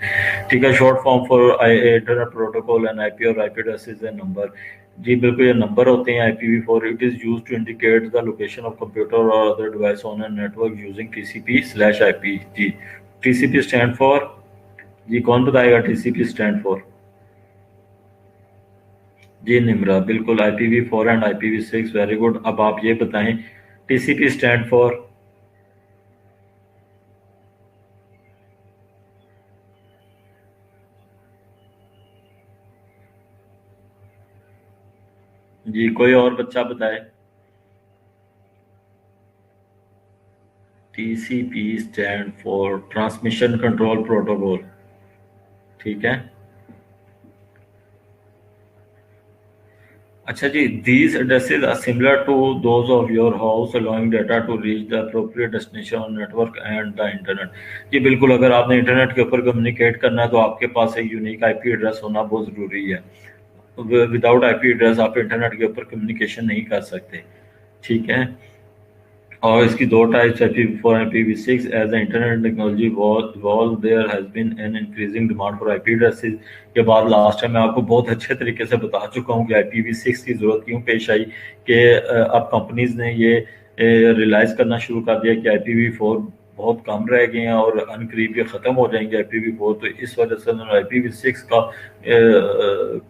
ठीक है। Short form for internet protocol and IP और IP address is a number. जी बिल्कुल, ये नंबर होते हैं। IPv4 it is use to indicate the location of computer और other device on a network using TCP/IP। जी, TCP स्टैंड फॉर, जी कौन बताएगा TCP स्टैंड फॉर? जी निम्रा, बिल्कुल IPv4 and IPv6, very good. अब आप ये बताएं TCP स्टैंड फॉर? जी कोई और बच्चा बताए। TCP stand for transmission control protocol, ठीक है। अच्छा जी, these addresses are similar to those of your house, allowing data to reach the appropriate destination on network and the internet। जी बिल्कुल, अगर आपने इंटरनेट के ऊपर कम्युनिकेट करना है तो आपके पास एक यूनिक आईपी एड्रेस होना बहुत ज़रूरी है। विदाउट आईपी एड्रेस आप इंटरनेट के ऊपर कम्युनिकेशन नहीं कर सकते, ठीक है। और इसकी दो types, IPv4 and IPv6। As the internet technology evolved, there has been an increasing demand for IP addresses. ये बात लास्ट टाइम मैं आपको बहुत अच्छे तरीके से बता चुका हूँ कि IPv6 की ज़रूरत क्यों पेश आई, कि अब कंपनीज ने ये रियलाइज़ करना शुरू कर दिया कि IPv4 बहुत कम रह गए हैं और अनकरीब ये ख़त्म हो जाएंगे IPv4। तो इस वजह से उन्होंने IPv6 का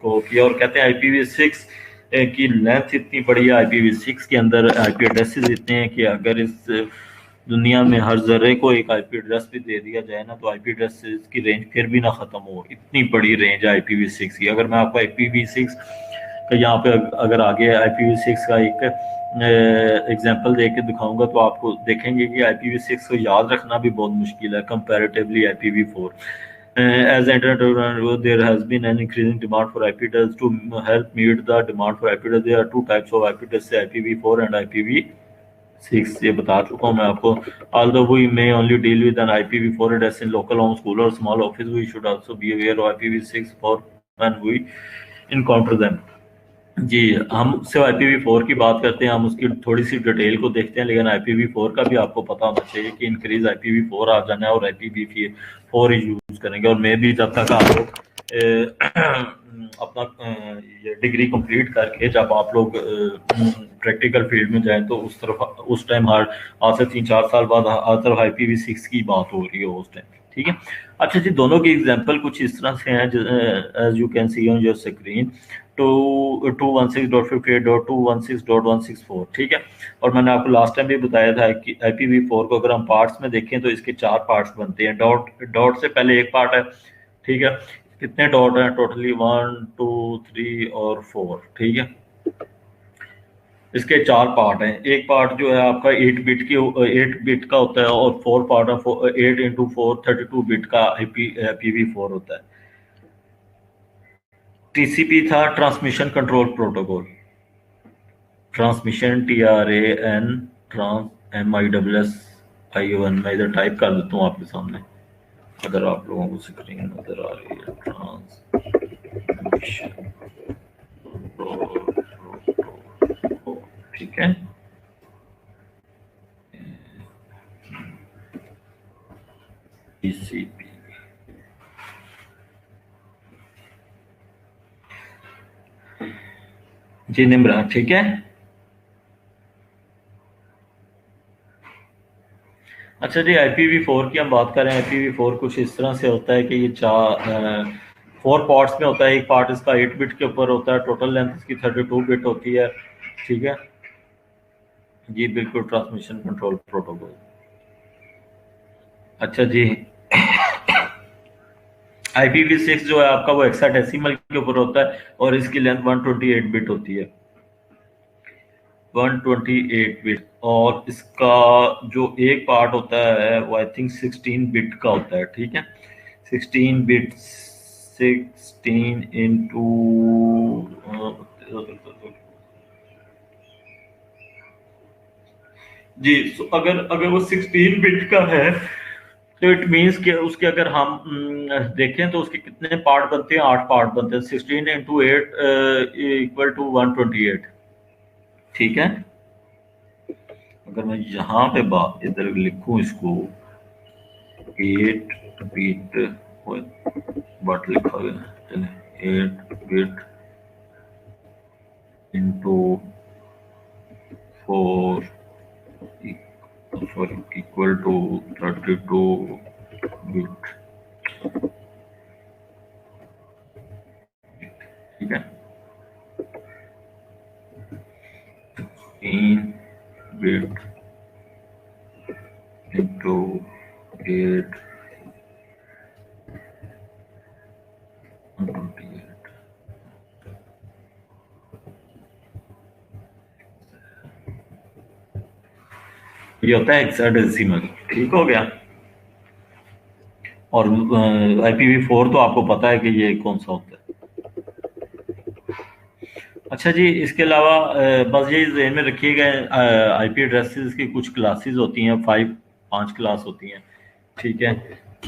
को किया, और कहते हैं IPv6 की लेंथ इतनी बड़ी है, IPv6 के अंदर आईपी एड्रेसेस इतने हैं कि अगर इस दुनिया में हर जर्रे को एक आईपी एड्रेस भी दे दिया जाए ना, तो आईपी एड्रेसेस की रेंज फिर भी ना ख़त्म हो। इतनी बड़ी रेंज है IPv6 की। अगर मैं आपको IPv6 का यहाँ पे अगर आगे IPv6 का एक एग्जांपल दे के दिखाऊंगा तो आपको देखेंगे कि IPv6 को याद रखना भी बहुत मुश्किल है comparatively IPv4। As the internet grows, there has been an increasing demand for IP address. To help meet the demand for IP address, there are two types of IP address, IPv4 and IPv6। ये बता चुका हूँ मैं आपको। Although we may only deal with an IPv4 address in local home, school or small office, we should also be aware of IPv6 for when we encounter them। जी, हम सिर्फ IPv4 की बात करते हैं, हम उसकी थोड़ी सी डिटेल को देखते हैं, लेकिन IPv4 का भी आपको पता होना चाहिए कि इंक्रीज IPv4 आ जाना है और IPv4 ही यूज़ करेंगे। और मैं भी जब तक आप लोग अपना ये डिग्री कंप्लीट करके जब आप लोग प्रैक्टिकल फील्ड में जाएं तो उस तरफ उस टाइम हर आज से 3 4 साल बाद हर तरफ IPv6 की बात हो रही हो उस टाइम, ठीक है। अच्छा जी, दोनों की एग्जांपल कुछ इस तरह से हैं, as you can see on your screen. Two 216.58.216.164, ठीक है। और मैंने आपको लास्ट टाइम भी बताया था कि IPv4 को अगर हम पार्ट्स में देखें तो इसके 4 पार्ट्स बनते हैं। डॉट डॉट से पहले एक पार्ट है, ठीक है। कितने डॉट हैं टोटली? 1 2 3 और 4, ठीक है। इसके 4 पार्ट हैं। एक पार्ट जो है आपका 8 बिट का होता है, और 4 पार्ट है 8 × 4 32 बिट का IPv4 होता है। TCP था transmission control protocol, transmission TRAN, trans MISSION। मैं इधर टाइप कर देता हूँ आपके सामने, अगर आप लोगों को स्क्रीन नजर आ रही है। ट्रांसमिशन, ठीक है। TCP, जी निम्रा, ठीक है। अच्छा जी, IPv4 की हम बात करें। IPv4 कुछ इस तरह से होता है कि ये चार 4 पार्ट्स में होता है। एक पार्ट इसका 8 बिट के ऊपर होता है, टोटल लेंथ इसकी 32 बिट होती है। ठीक है जी, बिल्कुल, ट्रांसमिशन कंट्रोल प्रोटोकॉल। अच्छा जी, IPv6 जो है आपका वो हेक्साडेसिमल के ऊपर होता है और इसकी लेंथ 128 बिट होती है। 128 बिट। और इसका जो एक पार्ट होता है वो आई थिंक 16 बिट का होता है। ठीक है, 16 बिट, 16 इंटू जी। अगर अगर वो 16 बिट का है तो इट मीन्स कि उसके अगर हम देखें तो उसके कितने पार्ट बनते हैं? 8 पार्ट बनते हैं। 16 इंटू 8 इक्वल टू 128। ठीक है, अगर मैं यहाँ पे बात इधर लिखूं इसको, 8 बिट बट लिखा गया है, चले 8 bit into 4, sorry, equal to 32 bit. ठीक है, 3 बिट इंटू 8, 128। ये होता है हेक्साडेसिमल। ठीक हो गया। और IPv4 तो आपको पता है कि ये कौन सा होता है। अच्छा जी, इसके अलावा बस ये ज़हन में रखिएगा, IP एड्रेसेस की कुछ क्लासेस होती हैं, 5 क्लास होती हैं। ठीक है,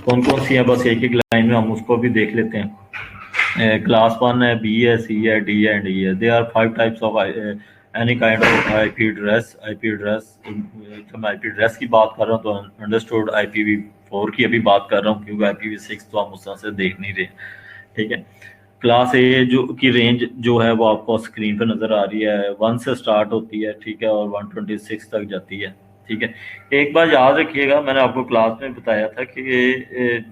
कौन कौन सी है, बस एक एक लाइन में हम उसको भी देख लेते हैं। क्लास 1 है, B है, C है, D है एंड E है। They are 5 types of any kind of IP address. IP address, जब मैं IP एड्रेस की बात कर रहा हूँ तो अंडरस्टूड IPv4 की अभी बात कर रहा हूँ, क्योंकि IPv6 तो हम उस तरह से देख नहीं रहे। ठीक है, क्लास ए जो की रेंज जो है वो आपको स्क्रीन पर नजर आ रही है, 1 से स्टार्ट होती है। ठीक है, और 126 तक जाती है। ठीक है, एक बार याद रखिएगा, मैंने आपको क्लास में बताया था कि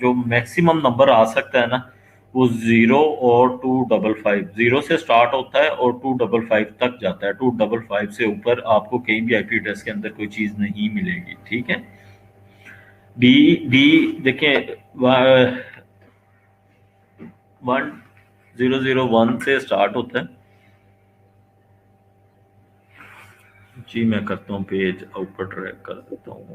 जो मैक्सिमम नंबर आ सकता है ना, वो 0 और 255। 0 से स्टार्ट होता है और 255 तक जाता है। 255 से ऊपर आपको कहीं भी IP एड्रेस के अंदर कोई चीज नहीं मिलेगी। ठीक है, डी डी देखें, 1001 से स्टार्ट होता है। जी, मैं करता हूँ, पेज ऊपर ट्रैक कर देता हूँ।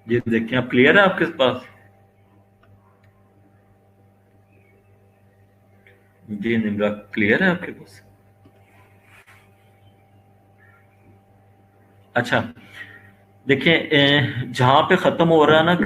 जी देखिए, आप क्लियर है आपके पास? जी निम्रा, क्लियर है आपके पास? अच्छा, देखिए, जहाँ पे ख़त्म हो रहा है ना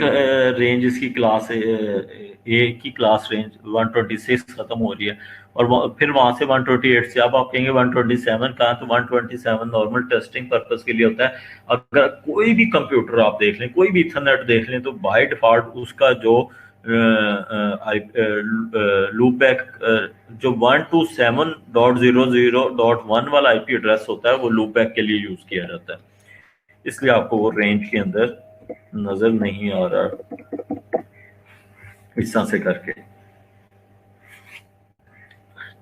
रेंज, इसकी क्लास ए की क्लास रेंज 126 ख़त्म हो रही है। और फिर वहाँ से 128 से, अब आप कहेंगे 127 कहाँ? तो 127 नॉर्मल टेस्टिंग पर्पस के लिए होता है। अगर कोई भी कंप्यूटर आप देख लें, कोई भी इथरनेट देख लें, तो बाय डिफ़ॉल्ट उसका जो लूप बैक, जो 127.0.0.1 वाला IP एड्रेस होता है, वो लूप बैक के लिए यूज़ किया जाता है। इसलिए आपको वो रेंज के अंदर नजर नहीं आ रहा इस तरह से करके।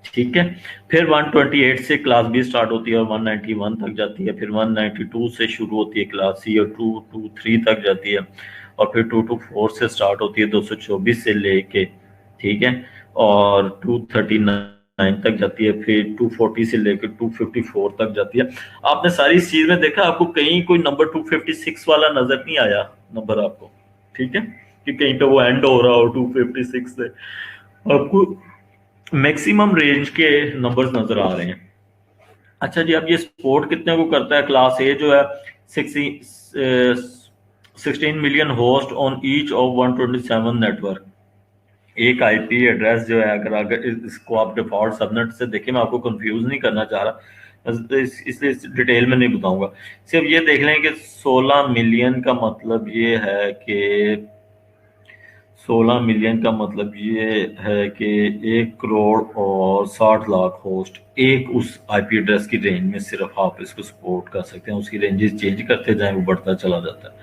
ठीक है, फिर 128 से क्लास बी स्टार्ट होती है और 191 तक जाती है। फिर 192 से शुरू होती है क्लास सी और 223 तक जाती है। और फिर 224 से स्टार्ट होती है, 224 से लेके। ठीक है, और 239 तक जाती है। फिर 240 से लेकर 254 तक जाती है। आपने सारी इस चीज में देखा, आपको कहीं कोई नंबर 256 वाला नजर नहीं आया नंबर आपको? ठीक है, कि कहीं पे वो एंड हो रहा हो 256 से। आपको मैक्सिमम रेंज के नंबर्स नजर आ रहे हैं। अच्छा जी, अब ये सपोर्ट कितने को करता है? क्लास ए जो है 16 million host on each of 127 network. एक IP एड्रेस जो है, अगर अगर इसको आप डिफॉल्ट सबनेट से देखें, मैं आपको कंफ्यूज नहीं करना चाह रहा, इसलिए इस डिटेल में नहीं बताऊंगा। सिर्फ ये देख लें कि 16 मिलियन का मतलब ये है कि 16 मिलियन का मतलब ये है कि 1 करोड़ और 60 लाख होस्ट एक उस आईपी एड्रेस की रेंज में सिर्फ आप इसको सपोर्ट कर सकते हैं। उसकी रेंजेस चेंज करते जाएं, वो बढ़ता चला जाता है।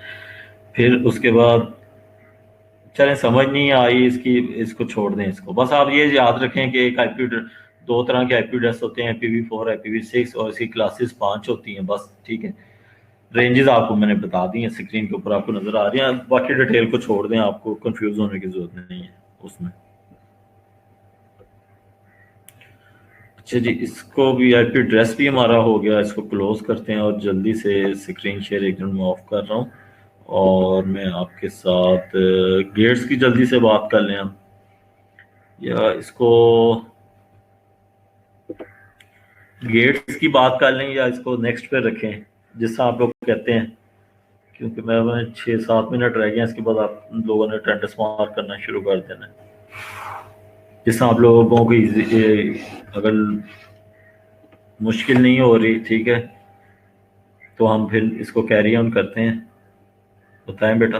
फिर उसके बाद चलें, समझ नहीं आई इसकी, इसको छोड़ दें। इसको बस आप ये याद रखें कि एक आईपी, दो तरह के आईपी एड्रेस होते हैं, IPv4 IPv6, और इसकी क्लासेस 5 होती हैं बस, ठीक है। रेंजेस आपको मैंने बता दी हैं, स्क्रीन के ऊपर आपको नजर आ रही हैं। बाकी डिटेल को छोड़ दें, आपको कंफ्यूज होने की जरूरत नहीं है उसमें। अच्छा जी, इसको भी आईपी एड्रेस भी हमारा हो गया, इसको क्लोज करते हैं और जल्दी से स्क्रीन शेयर एक मिनट में ऑफ कर रहा हूँ। और मैं आपके साथ गेट्स की जल्दी से बात कर लें हम, या इसको गेट्स की बात कर लें, या इसको नेक्स्ट पे रखें, जिससे आप लोग कहते हैं। क्योंकि मैं 6-7 मिनट रह गए हैं, इसके बाद आप लोगों ने अटेंडेंस मार्क करना शुरू कर देना है। जिससे आप लोगों को अगर मुश्किल नहीं हो रही, ठीक है, तो हम फिर इसको कैरी ऑन करते हैं। बताएं बेटा।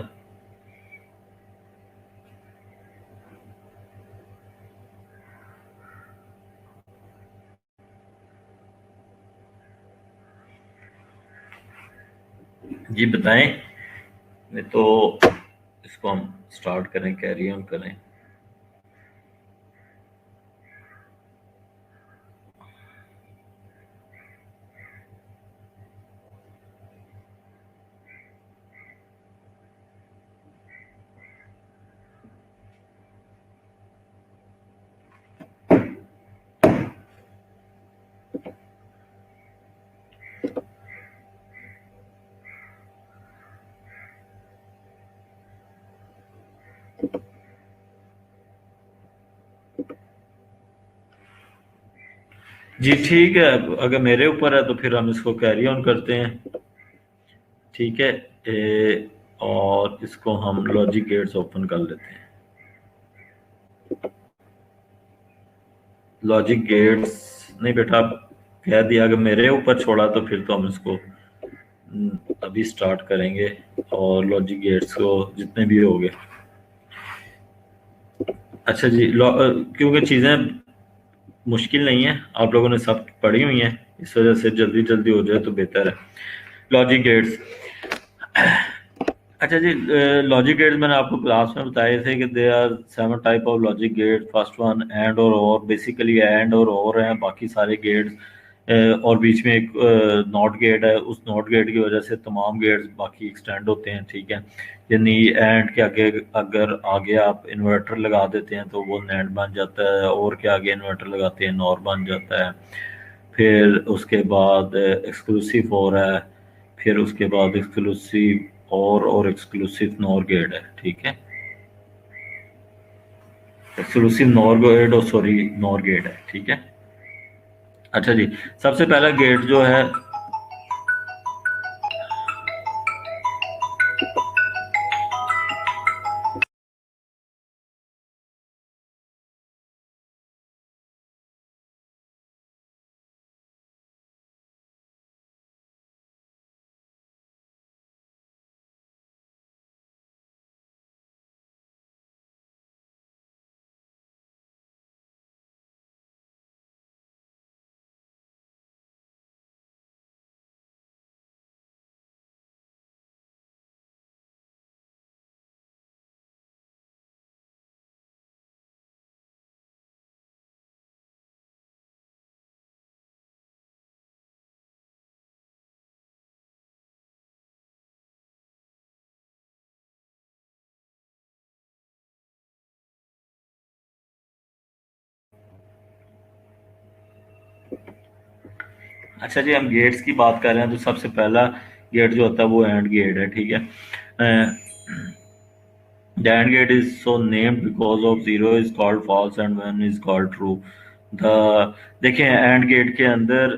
जी बताएं, नहीं तो इसको हम स्टार्ट करें, कैरी ऑन करें। जी ठीक है, अगर मेरे ऊपर है तो फिर हम इसको कैरी ऑन करते हैं, ठीक है। और इसको हम लॉजिक गेट्स ओपन कर लेते हैं। लॉजिक गेट्स नहीं बेटा, आप कह दिया, अगर मेरे ऊपर छोड़ा तो फिर तो हम इसको अभी स्टार्ट करेंगे। और लॉजिक गेट्स को जितने भी हो गए। अच्छा जी, क्योंकि चीज़ें मुश्किल नहीं है, आप लोगों ने सब पढ़ी हुई हैं, इस वजह से जल्दी जल्दी हो जाए तो बेहतर है। लॉजिक गेट्स, अच्छा जी, लॉजिक गेट्स मैंने आपको क्लास में बताए थे कि they are 7 type of logic gate. First one and or basically and or हैं बाकी सारे गेट्स। और बीच में एक नॉट गेट है, उस नॉट गेट की वजह से तमाम गेट्स बाकी एक्सटेंड होते हैं, ठीक है। यानी एंड के आगे अगर आगे आप इन्वर्टर लगा देते हैं तो वो नैंड बन जाता है, और के आगे इन्वर्टर लगाते हैं नॉर बन जाता है। फिर उसके बाद एक्सक्लूसिव और है, फिर उसके बाद एक्सक्लूसिव और एक्सक्लूसिव नॉर गेट है, ठीक है। एक्सक्लूसिव नॉर गेट और सॉरी नॉर गेट है, ठीक है। अच्छा जी, सबसे पहला गेट जो है, अच्छा जी, हम गेट्स की बात कर रहे हैं, तो सबसे पहला गेट जो होता है वो एंड गेट है, ठीक है। The AND gate is so named because of zero is called false and one is called true. The देखिए AND gate के अंदर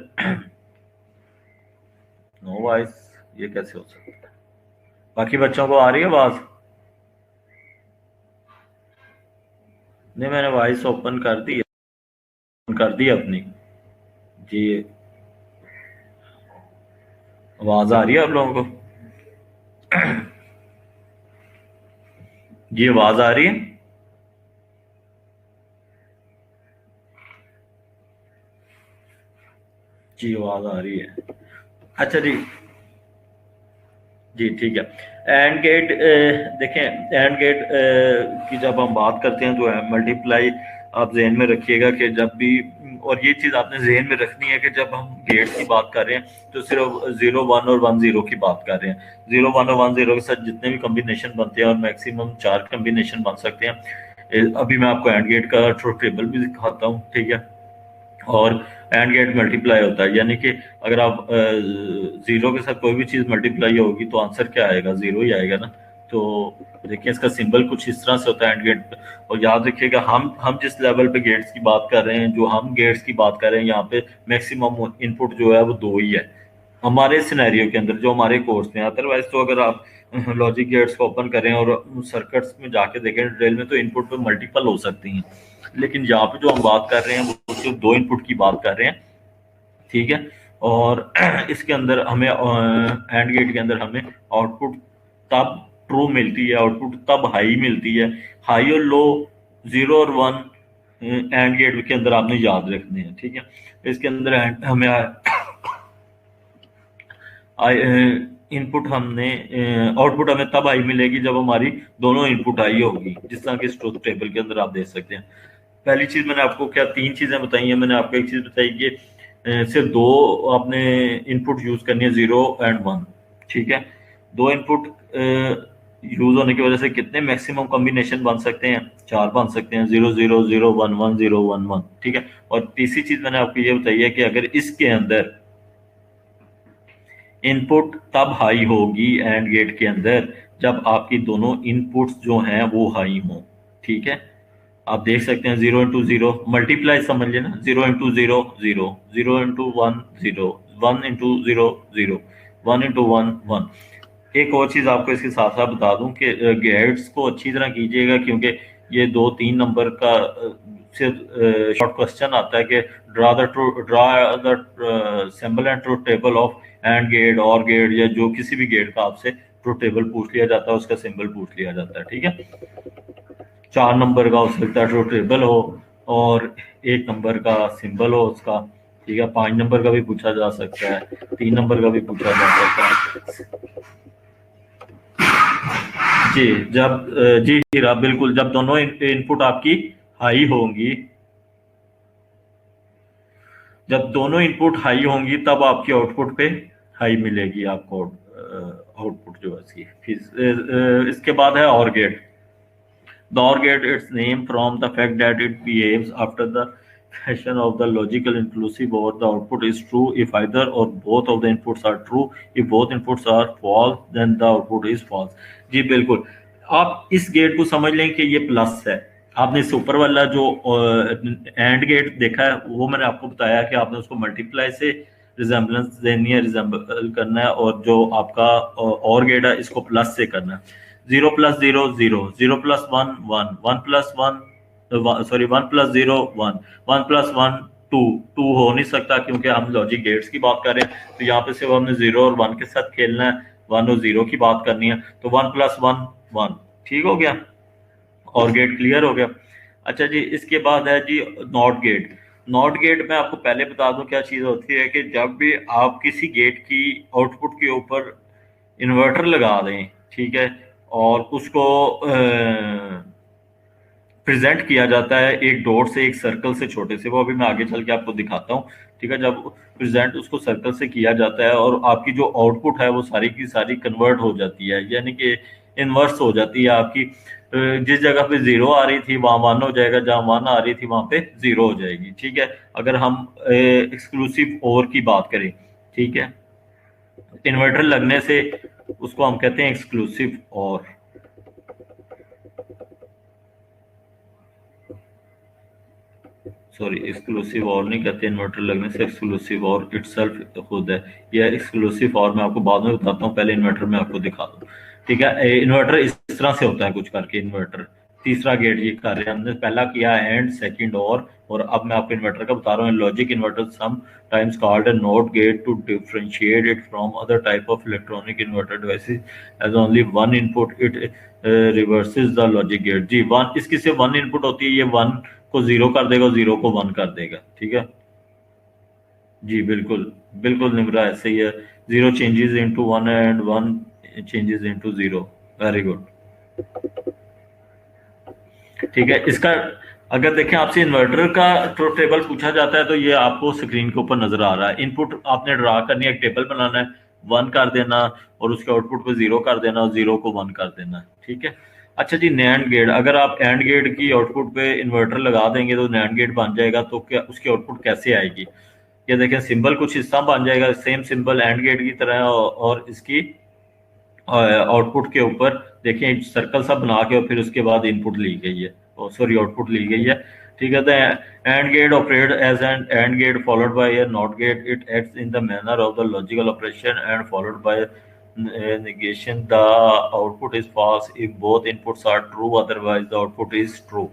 नो वॉइस, ये कैसे हो सकता है? बाकी बच्चों को आ रही है आवाज? नहीं, मैंने वॉइस ओपन कर दी अपनी। जी, आवाज आ रही है आप लोगों को? जी आवाज आ रही है? जी आवाज आ रही है। अच्छा जी। जी ठीक है। एंड गेट, देखें, एंड गेट की जब हम बात करते हैं जो है मल्टीप्लाई, आप जहन में रखिएगा कि जब भी, और ये चीज आपने जहन में रखनी है कि जब हम गेट्स की बात कर रहे हैं तो सिर्फ 0 1 और 1 0 की बात कर रहे हैं। 0 1 और 1 0 के साथ जितने भी कम्बिनेशन बनते हैं, और मैक्सिमम 4 कम्बिनेशन बन सकते हैं। अभी मैं आपको एंड गेट का ट्रुथ टेबल भी दिखाता हूँ, ठीक है। और एंड गेट मल्टीप्लाई होता है, यानी कि अगर आप जीरो के साथ कोई भी चीज मल्टीप्लाई होगी तो आंसर क्या आएगा, जीरो ही आएगा ना। तो देखिए इसका सिंबल कुछ इस तरह से होता है एंड गेट पे। और याद रखिएगा, हम जिस लेवल पे गेट्स की बात कर रहे हैं, जो हम गेट्स की बात कर रहे हैं, यहाँ पे मैक्सिमम इनपुट जो है वो दो ही है हमारे सिनेरियो के अंदर, जो हमारे कोर्स में। अदरवाइज तो अगर आप लॉजिक गेट्स को ओपन करें और सर्किट्स में जाके देखें डिटेल में, तो इनपुट पे मल्टीपल हो सकती हैं। लेकिन यहाँ पे जो हम बात कर रहे हैं वो सिर्फ दो इनपुट की बात कर रहे हैं, ठीक है। और इसके अंदर हमें एंड गेट के अंदर हमें आउटपुट तब ट्रू मिलती है, आउटपुट तब हाई मिलती है। हाई और लो, जीरो और वन एंड गेट के अंदर आपने याद रखने हैं, ठीक है। इसके अंदर हमें इनपुट हमने आउटपुट हमें तब आई मिलेगी जब हमारी दोनों इनपुट आई होगी, जिस तरह के ट्रुथ टेबल के अंदर आप देख सकते हैं। पहली चीज मैंने आपको क्या तीन चीजें बताई हैं, मैंने आपको एक चीज बताई कि सिर्फ दो आपने इनपुट यूज करनी है, 0 और 1, ठीक है। दो इनपुट यूज होने की वजह से कितने मैक्सिमम कॉम्बिनेशन बन सकते हैं, चार बन सकते हैं, 0 0 0 1 1 0 1 1, ठीक है। और तीसरी चीज मैंने आपको ये बताई है कि अगर इसके अंदर इनपुट तब हाई होगी एंड गेट के अंदर जब आपकी दोनों इनपुट्स जो हैं वो हाई हों, ठीक है। आप देख सकते हैं 0 इंटू 0 मल्टीप्लाई समझ लेना, 0 इंटू 0 0, 0 इंटू 1 0, 1 इंटू 0 0, 1 इंटू 1 1। एक और चीज आपको इसके साथ साथ बता दूं कि गेट्स को अच्छी तरह कीजिएगा, क्योंकि ये 2 3 नंबर का सिर्फ शॉर्ट क्वेश्चन आता है कि draw the symbol and truth table of and gate or gate, या जो किसी भी गेट का आपसे ट्रुथ टेबल पूछ लिया जाता है, उसका सिंबल पूछ लिया जाता है, ठीक है। 4 नंबर का हो सकता है ट्रुथ टेबल हो, और 1 नंबर का सिंबल हो उसका, ठीक है। 5 नंबर का भी पूछा जा सकता है, 3 नंबर का भी पूछा जा सकता है। जी जब जी हीरा बिल्कुल, जब दोनों इनपुट आपकी हाई होंगी, जब दोनों इनपुट हाई होंगी तब आपकी आउटपुट पे हाई मिलेगी आपको, आउटपुट जो है इसकी। फिर इसके बाद है और gate. The OR gate its name from the fact that it behaves after the fashion of the logical inclusive or the output is true if either or both of the inputs are true. If both inputs are false, then the output is false. जी बिल्कुल, आप इस gate को समझ लें कि ये plus है। आपने इससे ऊपर वाला जो एंड गेट देखा है वो मैंने आपको बताया कि आपने उसको मल्टीप्लाई से रिजेम्बलेंस देनी है, रिजेम्बल करना है, और जो आपका और गेट है इसको प्लस से करना है। 0 + 0 0, 0 + 1 1, 1 + 1 सॉरी 1 + 0 1, 1 + 1 2, 2 हो नहीं सकता क्योंकि हम लॉजिक गेट्स की बात कर रहे हैं। तो यहाँ पे सिर्फ हमने 0 और 1 के साथ खेलना है, 1 और 0 की बात करनी है। तो 1 + 1 1, ठीक हो गया, और गेट क्लियर हो गया। अच्छा जी, इसके बाद है जी नॉट गेट। नॉट गेट में आपको पहले बता दूं क्या चीज़ होती है कि जब भी आप किसी गेट की आउटपुट के ऊपर इन्वर्टर लगा दें, ठीक है, और उसको प्रेजेंट किया जाता है एक डॉट से, एक सर्कल से, छोटे से, वो अभी मैं आगे चल के आपको दिखाता हूँ, ठीक है। जब प्रेजेंट उसको सर्कल से किया जाता है और आपकी जो आउटपुट है वो सारी की सारी कन्वर्ट हो जाती है, यानी कि इनवर्स हो जाती है आपकी। जिस जगह पे 0 आ रही थी वहां 1 हो जाएगा, जहां 1 आ रही थी वहां पे 0 हो जाएगी, ठीक है। अगर हम एक्सक्लूसिव और की बात करें, ठीक है, इन्वर्टर लगने से उसको हम कहते हैं एक्सक्लूसिव और। सॉरी, एक्सक्लूसिव और नहीं कहते इन्वर्टर लगने से, एक्सक्लूसिव और इटसेल्फ खुद है। यह एक्सक्लूसिव और मैं आपको बाद में बताता हूँ, पहले इन्वर्टर में आपको दिखा दूँ, ठीक है। इन्वर्टर इस तरह से होता है कुछ करके इन्वर्टर। तीसरा गेट ये कर रहे हैं हमने, पहला किया एंड, सेकंड और अब मैं आपको इन्वर्टर का बता रहा हूँ। Logic inverter sometimes called a not gate to differentiate it from other type of electronic inverter devices as only one input it reverses the logic gate. जी वन, इसकी सिर्फ वन इनपुट होती है, ये 1 को 0 कर देगा, 0 को 1 कर देगा, ठीक है। जी बिल्कुल, बिल्कुल निम्रा ऐसे ही है। Zero changes into one and one changes into zero. Very good. ठीक है, इसका अगर देखें आपसे इन्वर्टर का ट्रुथ टेबल पूछा जाता है तो ये आपको स्क्रीन के ऊपर नजर आ रहा है। इनपुट आपने ड्रा करनी है, एक टेबल बनाना है, वन कर देना और उसके आउटपुट को जीरो कर देना और जीरो को वन कर देना। ठीक है। अच्छा जी, नैंड गेट, अगर आप एंड गेट की आउटपुट पे इन्वर्टर लगा देंगे तो नैंड गेट बन जाएगा, तो क्या उसकी आउटपुट कैसे आएगी? ये देखें, सिंबल कुछ हिस्सा बन जाएगा सेम सिंबल एंड गेट की तरह, और इसकी आउटपुट के ऊपर देखिए सर्कल सा बना के और फिर उसके बाद इनपुट ली गई है, सॉरी आउटपुट ली गई है। ठीक है। The and gate operate as an and gate followed by a not gate. It acts in the manner of the logical operation and followed by negation. The output is false if both inputs are true, otherwise the output is true.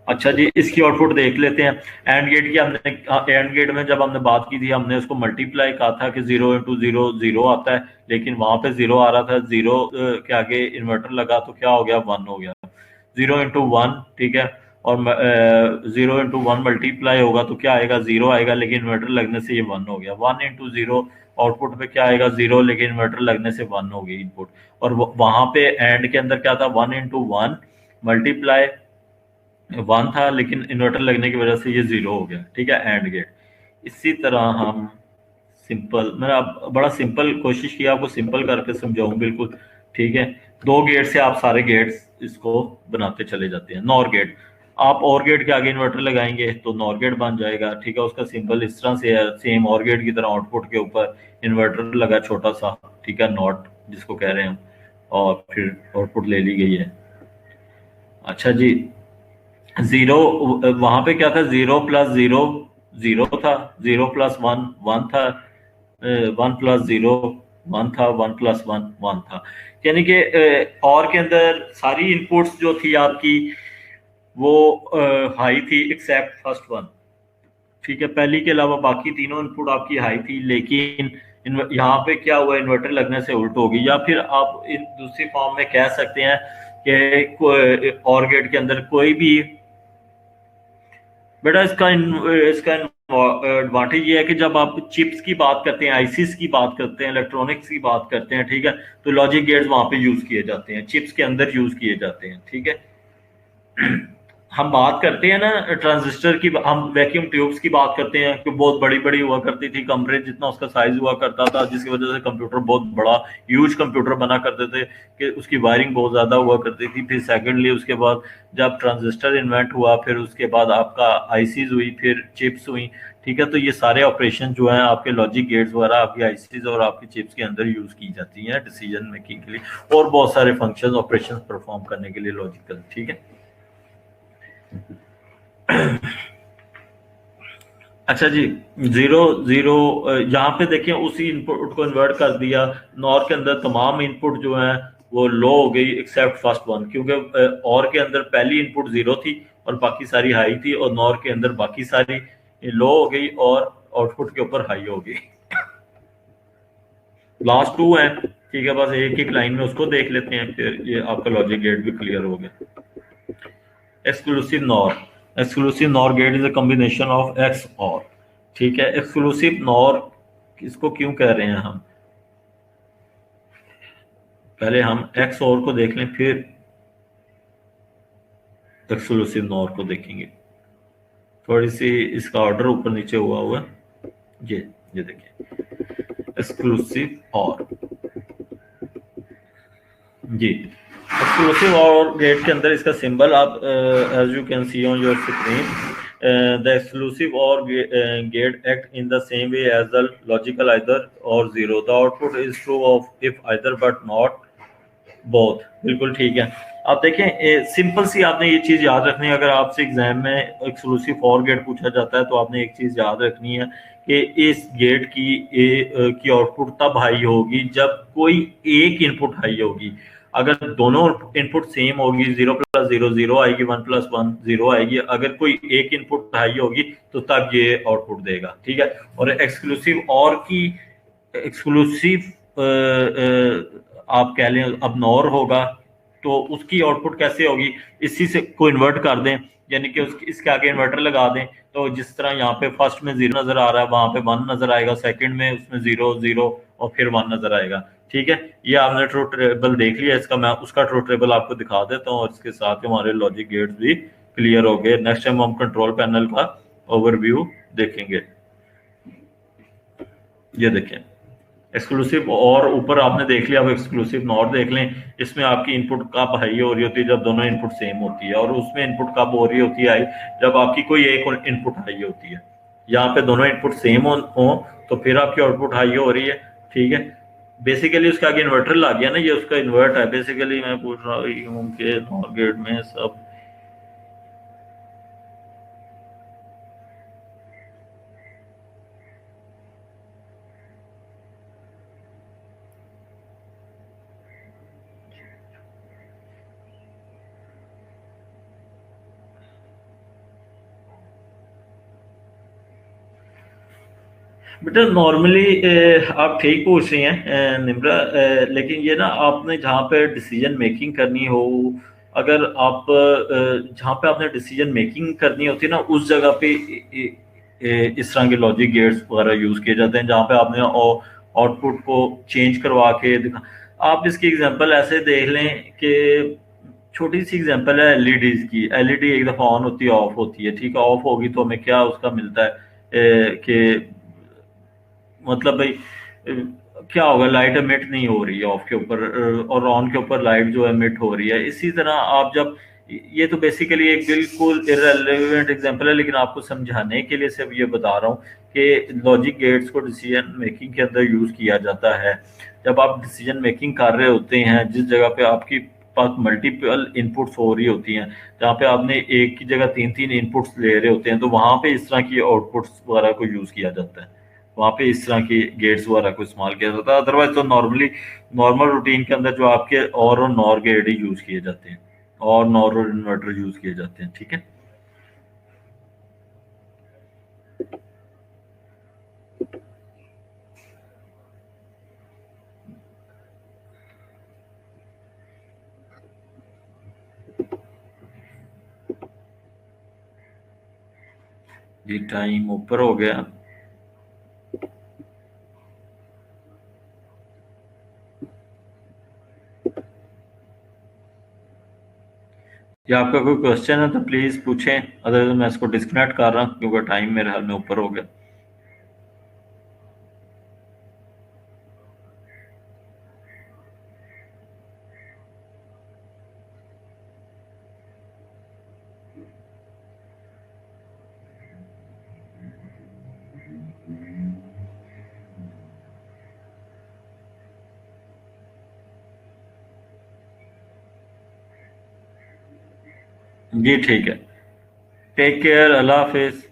अच्छा जी, इसकी output देख लेते हैं। And gate की हमने and gate में जब हमने बात की थी, हमने उसको मल्टीप्लाई कहा था कि जीरो इंटू जीरो जीरो आता है, लेकिन वहां पे जीरो आ रहा था, जीरो के आगे इन्वर्टर लगा तो क्या हो गया, वन हो गया। जीरो इंटू वन, ठीक है, और जीरो इंटू वन मल्टीप्लाई होगा तो क्या आएगा, जीरो आएगा, लेकिन इन्वर्टर लगने से ये वन हो गया। वन इंटू जीरो आउटपुट पे क्या आएगा, जीरो, लेकिन इन्वर्टर लगने से वन हो गई इनपुट। और वहां पे एंड के अंदर क्या था, one into one multiply one था, लेकिन इन्वर्टर लगने की वजह से ये जीरो हो गया। ठीक है, एंड गेट। इसी तरह हम सिंपल, मैंने अब बड़ा सिंपल कोशिश की आपको सिंपल करके समझाऊं बिल्कुल। ठीक है, दो गेट से आप सारे गेट्स इसको बनाते चले जाते हैं। नॉर गेट, आप और गेट के आगे इन्वर्टर लगाएंगे तो नॉर गेट बन जाएगा। ठीक है, उसका सिंबल इस तरह से है, सेम और गेट की तरह आउटपुट के ऊपर इन्वर्टर लगा छोटा सा, ठीक है, नॉट जिसको कह रहे हैं हम, और फिर आउटपुट ले ली गई है। अच्छा जी, जीरो, वहां पे क्या था, जीरो प्लस जीरो जीरो था, जीरो प्लस वन वन था, वन प्लस जीरो वन था, वन प्लस वन वन था। यानी कि और के अंदर सारी इनपुट्स जो थी आपकी वो हाई थी एक्सेप्ट फर्स्ट वन। ठीक है, पहली के अलावा बाकी तीनों इनपुट आपकी हाई थी, लेकिन यहाँ पे क्या हुआ, इन्वर्टर लगने से उल्ट होगी। या फिर आप इन दूसरी फॉर्म में कह सकते हैं कि और गेट के अंदर कोई भी, बेटा इसका एडवांटेज ये है कि जब आप चिप्स की बात करते हैं, आईसीस की बात करते हैं, इलेक्ट्रॉनिक्स की बात करते हैं, ठीक है, तो लॉजिक गेट्स वहां पे यूज किए जाते हैं, चिप्स के अंदर यूज किए जाते हैं। ठीक है, हम बात करते हैं ना ट्रांजिस्टर की, हम वैक्यूम ट्यूब्स की बात करते हैं कि बहुत बड़ी बड़ी हुआ करती थी, कमरे जितना उसका साइज हुआ करता था, जिसकी वजह से कंप्यूटर बहुत बड़ा ह्यूज कंप्यूटर बना करते थे कि उसकी वायरिंग बहुत ज्यादा हुआ करती थी। फिर सेकेंडली उसके बाद जब ट्रांजिस्टर इन्वेंट हुआ, फिर उसके बाद आपका आईसीज हुई, फिर चिप्स हुई। ठीक है, तो ये सारे ऑपरेशन जो हैं आपके लॉजिक गेट्स वगैरह आपकी आईसीज और आपकी चिप्स के अंदर यूज की जाती हैं डिसीजन मेकिंग के लिए और बहुत सारे फंक्शन ऑपरेशन परफॉर्म करने के लिए लॉजिकल। ठीक है। अच्छा जी, जीरो जीरो, यहाँ पे देखिए उसी इनपुट को इन्वर्ट कर दिया। नॉर के अंदर तमाम इनपुट जो हैं वो लो हो गई एक्सेप्ट फर्स्ट वन, क्योंकि और के अंदर पहली इनपुट जीरो थी और बाकी सारी हाई थी, और नॉर के अंदर बाकी सारी लो हो गई और आउटपुट के ऊपर हाई हो गई। लास्ट टू है, ठीक है, बस एक एक लाइन में उसको देख लेते हैं, फिर ये आपका लॉजिक गेट भी क्लियर हो गया। Exclusive nor, exclusive nor gate is a combination of XOR. ठीक है, एक्सक्लूसिव नॉर इसको क्यों कह रहे हैं हम, पहले हम एक्स और को देख लें फिर एक्सक्लूसिव नॉर को देखेंगे। थोड़ी सी इसका ऑर्डर ऊपर नीचे हुआ ये देखिए एक्सक्लूसिव और, जी एक्सक्लूसिव और गेट के अंदर इसका सिंबल आप as you can see on your screen, the exclusive or gate act in the same way as the logical either or zero. The output is true of if either but not both. बिल्कुल ठीक है। आप देखें simple सी आपने ये चीज याद रखनी है, अगर आपसे एग्जाम में एक्सक्लूसिव फॉर गेट पूछा जाता है तो आपने एक चीज याद रखनी है कि इस गेट की आउटपुट तब हाई होगी जब कोई एक इनपुट हाई होगी। अगर दोनों इनपुट सेम होगी, जीरो प्लस जीरो जीरो आएगी, वन प्लस वन जीरो आएगी। अगर कोई एक इनपुट हाई होगी तो तब ये आउटपुट देगा। ठीक है, और एक्सक्लूसिव और की एक्सक्लूसिव आप कह लें अब नॉर होगा तो उसकी आउटपुट कैसे होगी, इसी से को इन्वर्ट कर दें, यानी कि इसके आगे इन्वर्टर लगा दें। तो जिस तरह यहाँ पे फर्स्ट में जीरो नजर आ रहा है, वहां पे वन नजर आएगा, सेकंड में उसमें जीरो जीरो और फिर वन नजर आएगा। ठीक है, ये आपने ट्रूथ टेबल देख लिया, इसका मैं उसका ट्रूथ टेबल आपको दिखा देता हूँ, और इसके साथ ही हमारे लॉजिक गेट्स भी क्लियर हो गए। नेक्स्ट टाइम हम कंट्रोल पैनल का ओवरव्यू देखेंगे। ये देखें एक्सक्लूसिव, और ऊपर आपने देख लिया, अब एक्सक्लूसिव नॉट देख लें। इसमें आपकी इनपुट कब हाई हो रही होती है, जब दोनों इनपुट सेम होती है, और उसमें इनपुट कब हो रही होती है हाई, जब आपकी कोई एक इनपुट हाई होती है। यहाँ पे दोनों इनपुट सेम हो तो फिर आपकी आउटपुट हाई हो रही है। ठीक है, बेसिकली उसके आगे इन्वर्टर लग गया ना, ये उसका इन्वर्ट है। बेसिकली मैं पूछ रहा हूँ कि नॉर गेट में सब बेटा नॉर्मली आप ठीक पूछ रही हैं निम्रा, लेकिन ये ना आपने जहाँ पे डिसीजन मेकिंग करनी हो, अगर आप जहाँ पे आपने डिसीजन मेकिंग करनी होती है ना, उस जगह पे इस तरह के लॉजिक गेट्स वगैरह यूज किए जाते हैं, जहाँ पे आपने आउटपुट को चेंज करवा के दिखा। आप इसकी एग्जांपल ऐसे देख लें कि छोटी सी एग्जांपल है एलईडीज की। एलईडी एक दफा ऑन होती है, ऑफ होती है। ठीक है, ऑफ होगी तो हमें क्या उसका मिलता है कि मतलब भाई क्या होगा, लाइट एमिट नहीं हो रही है ऑफ के ऊपर, और ऑन के ऊपर लाइट जो एमिट हो रही है। इसी तरह आप जब, ये तो बेसिकली एक बिल्कुल इररेलेवेंट एग्जांपल है, लेकिन आपको समझाने के लिए सिर्फ ये बता रहा हूँ कि लॉजिक गेट्स को डिसीजन मेकिंग के अंदर यूज किया जाता है। जब आप डिसीजन मेकिंग कर रहे होते हैं, जिस जगह पे आपकी पास मल्टीपल इनपुट्स हो रही होती हैं, जहाँ पे आपने एक की जगह तीन तीन इनपुट्स ले रहे होते हैं, तो वहां पे इस तरह की आउटपुट्स वगैरह को यूज किया जाता है। वहाँ पे इस तरह की गेट्स वगैरह को इस्तेमाल किया जाता है। अदरवाइज तो नॉर्मली नॉर्मल रूटीन के अंदर जो आपके और नॉर गेट ही यूज किए जाते हैं, और नॉर और इन्वर्टर यूज किए जाते हैं। ठीक है जी, टाइम ऊपर हो गया। या आपका कोई क्वेश्चन है तो प्लीज पूछें, अदरवाइज मैं इसको डिस्कनेक्ट कर रहा हूँ, क्योंकि टाइम मेरे हाल में ऊपर हो गया। जी ठीक है, टेक केयर, अल्लाह हाफिज।